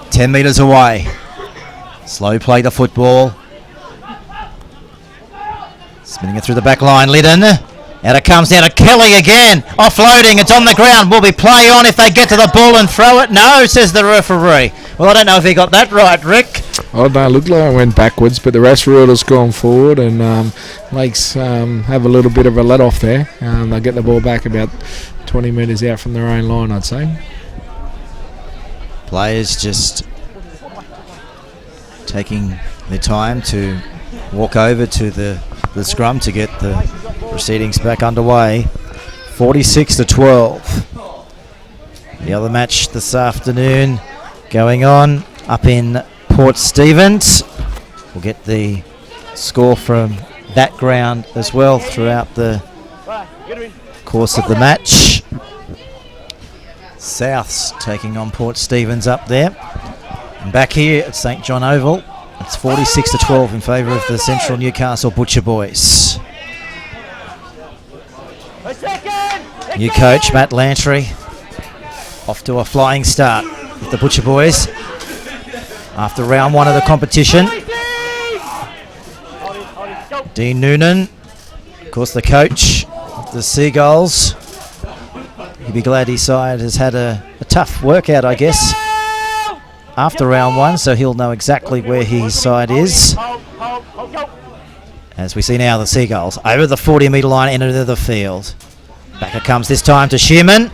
10 metres away. Slow play to football. Spinning it through the back line, Liddon. Out it comes now to Kelly again. Offloading, it's on the ground. Will be play on if they get to the ball and throw it? No, says the referee. Well, I don't know if he got that right, Rick. Oh, no, it looked like it went backwards, but the rest ruled has gone forward, and Lakes have a little bit of a let off there. They'll get the ball back about 20 metres out from their own line, I'd say. Players just taking the time to walk over to the scrum to get the proceedings back underway. 46-12. The other match this afternoon going on up in Port Stephens. We'll get the score from that ground as well throughout the course of the match. Souths taking on Port Stephens up there. And back here at St John Oval, it's 46-12 in favour of the Central Newcastle Butcher Boys. New coach Matt Lantry off to a flying start with the Butcher Boys after round 1 of the competition. Dean Noonan, of course the coach of the Seagulls. He'll be glad his side has had a tough workout, I guess, after round 1, so he'll know exactly where his side is. As we see now, the Seagulls over the 40-metre line into the field. Back it comes this time to Shearman.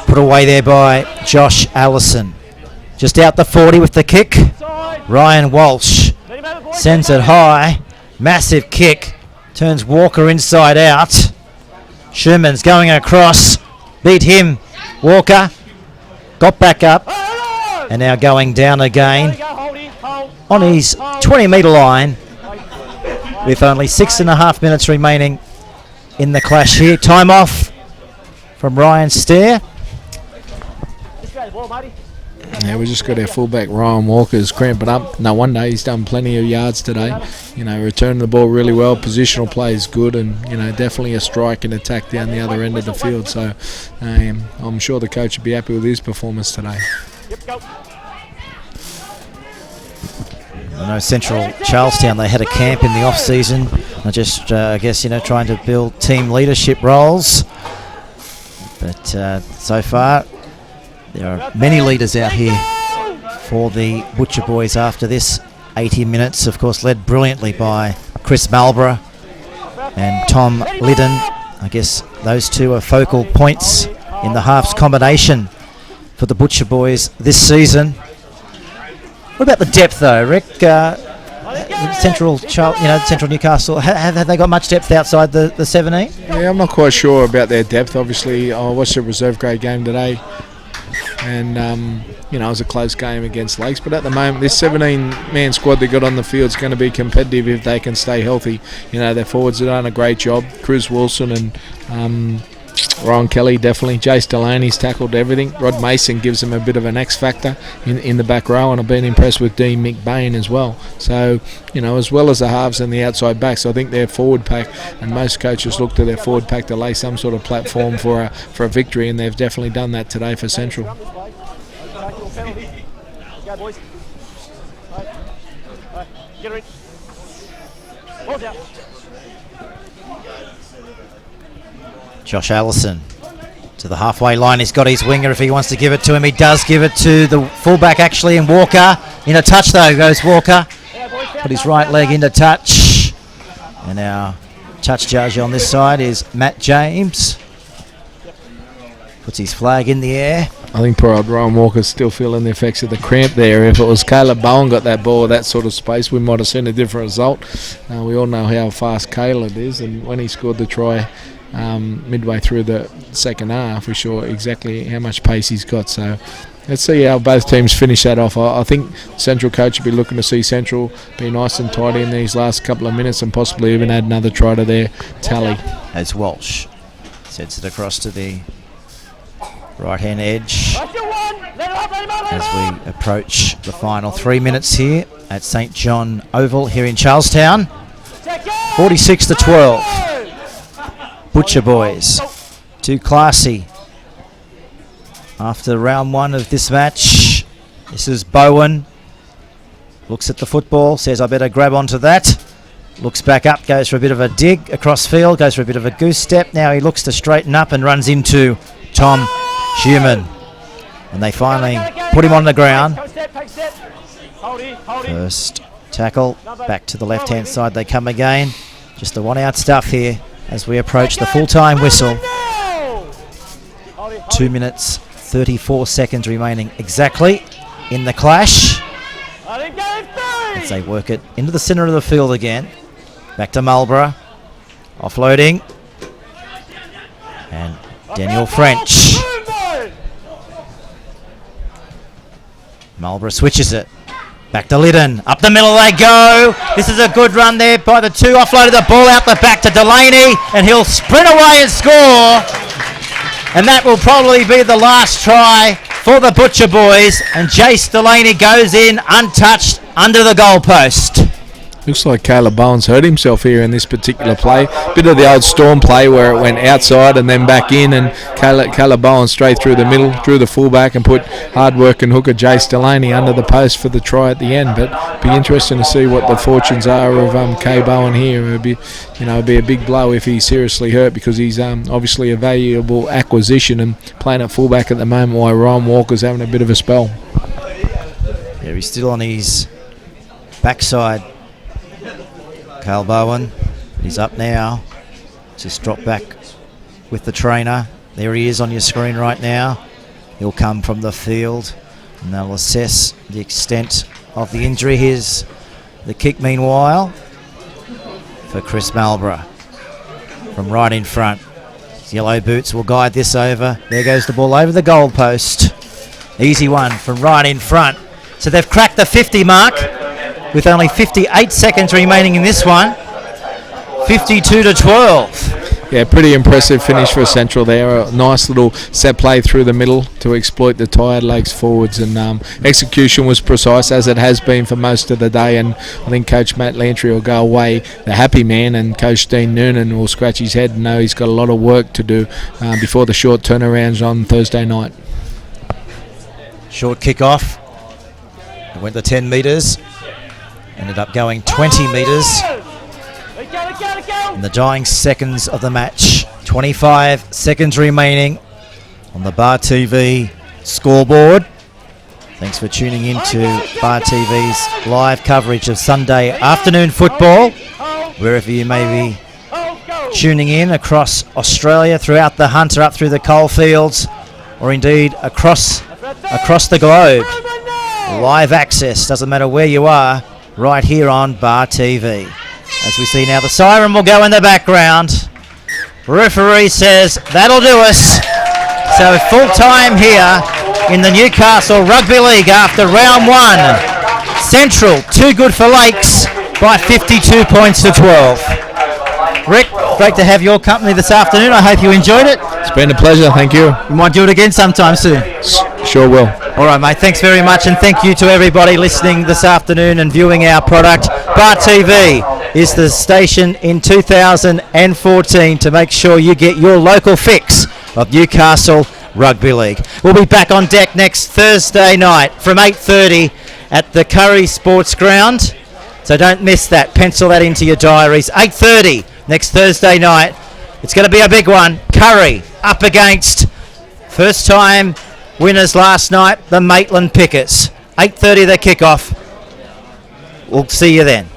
Put away there by Josh Allison. Just out the 40 with the kick. Ryan Walsh sends it high. Massive kick. Turns Walker inside out. Sherman's going across. Beat him. Walker got back up. And now going down again on his 20-metre line with only 6.5 minutes remaining in the clash here. Time off from Ryan Stair. Yeah, we just got our fullback Ryan Walker's cramping up. No wonder, he's done plenty of yards today. Returning the ball really well. Positional play is good, and definitely a strike and attack down the other end of the field. So I'm sure the coach would be happy with his performance today. I know Central Charlestown, they had a camp in the off season. I just I guess trying to build team leadership roles. But so far, there are many leaders out here for the Butcher Boys after this 80 minutes. Of course, led brilliantly by Chris Marlborough and Tom Liddon. I guess those two are focal points in the halves combination for the Butcher Boys this season. What about the depth, though, Rick? Central Newcastle, have they got much depth outside the 17? Yeah, I'm not quite sure about their depth. Obviously, I watched a reserve grade game today, and it was a close game against Lakes. But at the moment, this 17-man squad they got on the field is going to be competitive if they can stay healthy. Their forwards have done a great job. Cruz Wilson and Ryan Kelly, definitely. Jace Delaney's tackled everything. Rod Mason gives them a bit of an X factor in the back row, and I've been impressed with Dean McBain as well. So, as well as the halves and the outside backs, I think their forward pack, and most coaches look to their forward pack to lay some sort of platform for a victory, and they've definitely done that today for Central. Josh Allison to the halfway line. He's got his winger if he wants to give it to him. He does give it to the fullback actually, and Walker. In a touch though goes Walker. Put his right leg into touch. And our touch judge on this side is Matt James. Puts his flag in the air. I think poor old Ryan Walker's still feeling the effects of the cramp there. If it was Caleb Bowen got that ball, that sort of space, we might have seen a different result. We all know how fast Caleb is, and when he scored the try midway through the second half, we saw exactly how much pace he's got. So let's see how both teams finish that off. I think Central coach will be looking to see Central be nice and tidy in these last couple of minutes and possibly even add another try to their tally. As Walsh sends it across to the right-hand edge as we approach the final 3 minutes here at St John Oval here in Charlestown. 46-12. Butcher Boys, too classy after round one of this match. This is Bowen, looks at the football, says I better grab onto that, looks back up, goes for a bit of a dig across field, goes for a bit of a goose step. Now he looks to straighten up and runs into Tom Schumann, and they finally put him on the ground. First tackle, back to the left hand side they come again. Just the one out stuff here as we approach the full-time whistle. 2 minutes 34 seconds remaining exactly in the clash as they work it into the centre of the field again. Back to Marlborough, offloading, and Daniel French. Marlborough switches it. Back to Liddon. Up the middle they go. This is a good run there by the two. Offloaded the ball out the back to Delaney, and he'll sprint away and score. And that will probably be the last try for the Butcher Boys. And Jace Delaney goes in untouched under the goalpost. Looks like Caleb Bowen's hurt himself here in this particular play. Bit of the old Storm play where it went outside and then back in, and Caleb Bowen straight through the middle, drew the fullback and put hard-working hooker Jace Delaney under the post for the try at the end. But be interesting to see what the fortunes are of K Bowen here. It'd be a big blow if he's seriously hurt, because he's obviously a valuable acquisition and playing at fullback at the moment while Ryan Walker's having a bit of a spell. Yeah, he's still on his backside. Cal Bowen, he's up now. Just drop back with the trainer. There he is on your screen right now. He'll come from the field and they'll assess the extent of the injury. Here's The kick, meanwhile, for Chris Malborough from right in front. His yellow boots will guide this over. There goes the ball over the goal post. Easy one from right in front. So they've cracked the 50 mark with only 58 seconds remaining in this one. 52-12. Yeah, pretty impressive finish for Central there. A nice little set play through the middle to exploit the tired Lakes forwards, and execution was precise as it has been for most of the day. And I think Coach Matt Lantry will go away the happy man, and Coach Dean Noonan will scratch his head and know he's got a lot of work to do before the short turnarounds on Thursday night. Short kick off. It went the 10 metres. Ended up going 20 metres. In the dying seconds of the match. 25 seconds remaining on the Bar TV scoreboard. Thanks for tuning in to Bar TV's live coverage of Sunday afternoon football, wherever you may be tuning in across Australia, throughout the Hunter, up through the coalfields, or indeed across the globe. Live access, doesn't matter where you are, right here on Bar TV. As we see now, the siren will go in the background. Referee says that'll do us. So full time here in the Newcastle Rugby League after round one. Central, too good for Lakes by 52 points to 12. Rick, great to have your company this afternoon. I hope you enjoyed it. It's been a pleasure, thank you. We might do it again sometime soon. Sure will. All right, mate, thanks very much, and thank you to everybody listening this afternoon and viewing our product. Bar TV is the station in 2014 to make sure you get your local fix of Newcastle Rugby League. We'll be back on deck next Thursday night from 8:30 at the Curry Sports Ground. So don't miss that. Pencil that into your diaries. 8:30 next Thursday night. It's going to be a big one. Curry up against first time winners last night, the Maitland Pickers. 8:30 the kickoff. We'll see you then.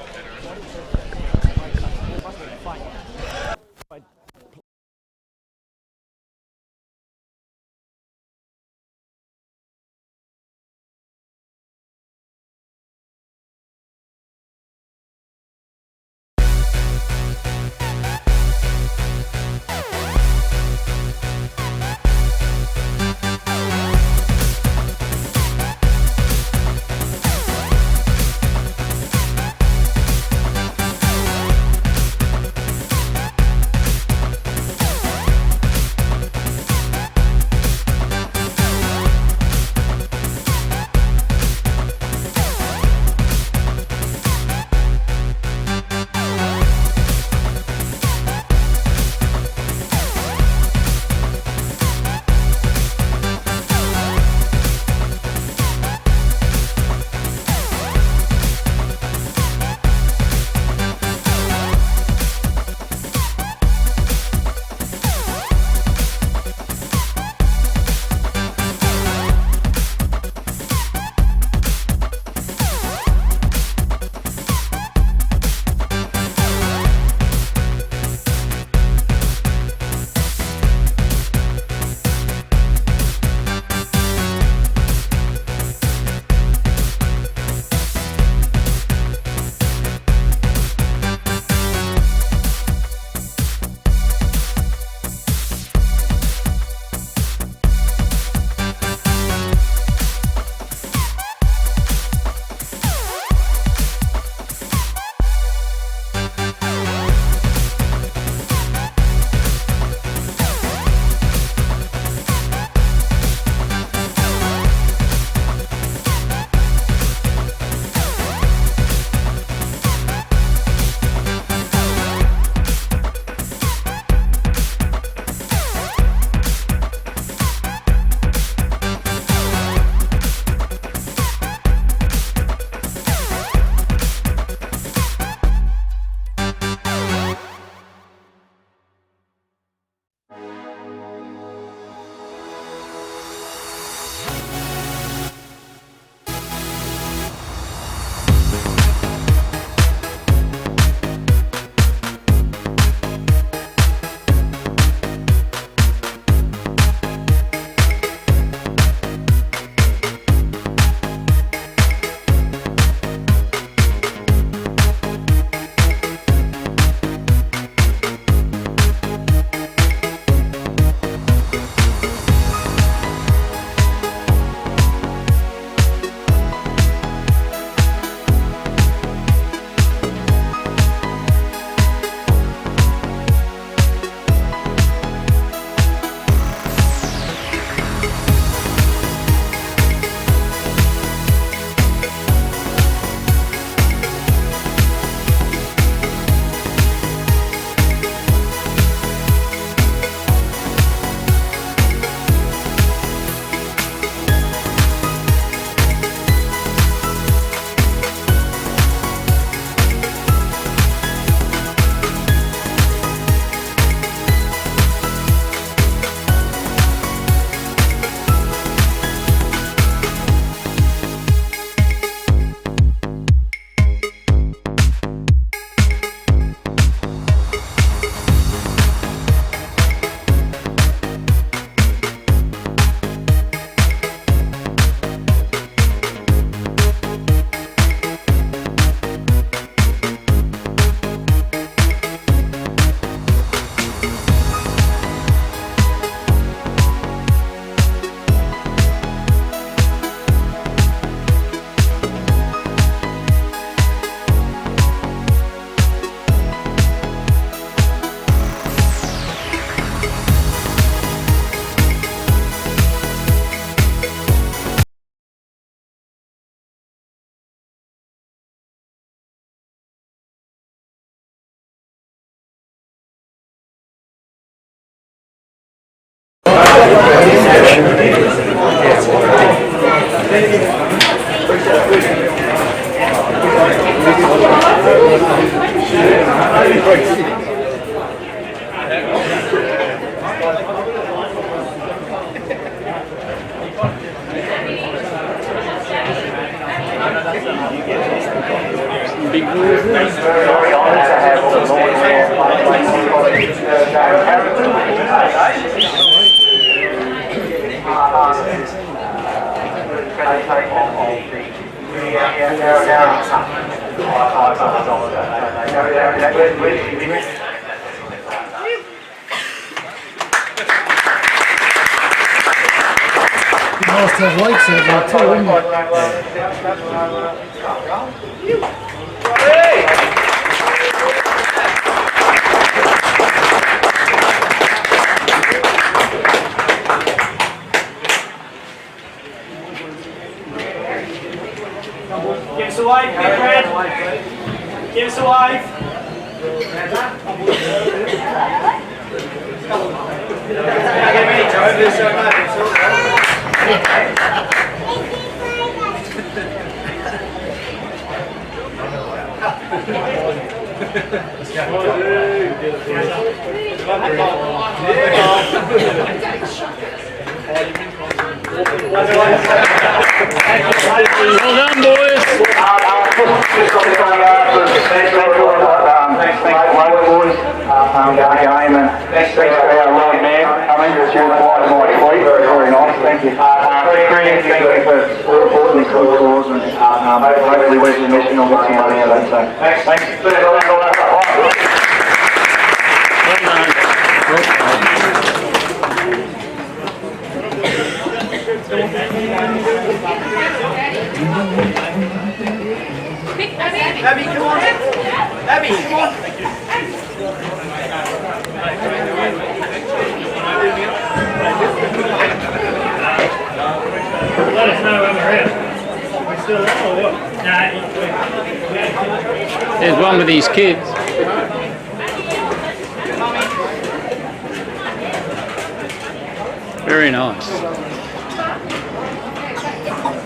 Big Nice to have lights out there too, isn't Give us a wave, Big Red. Give us a wave. Well done, boys. Thanks to our Lord Mayor coming to choose one of my fleet. Very nice, thank you. Thank you for supporting this good cause and hopefully with your mission will get some money out of that. So thanks. Abby, come on. Abby, come on. Let us know when we're in. We still on or what? There's one with these kids. Very nice.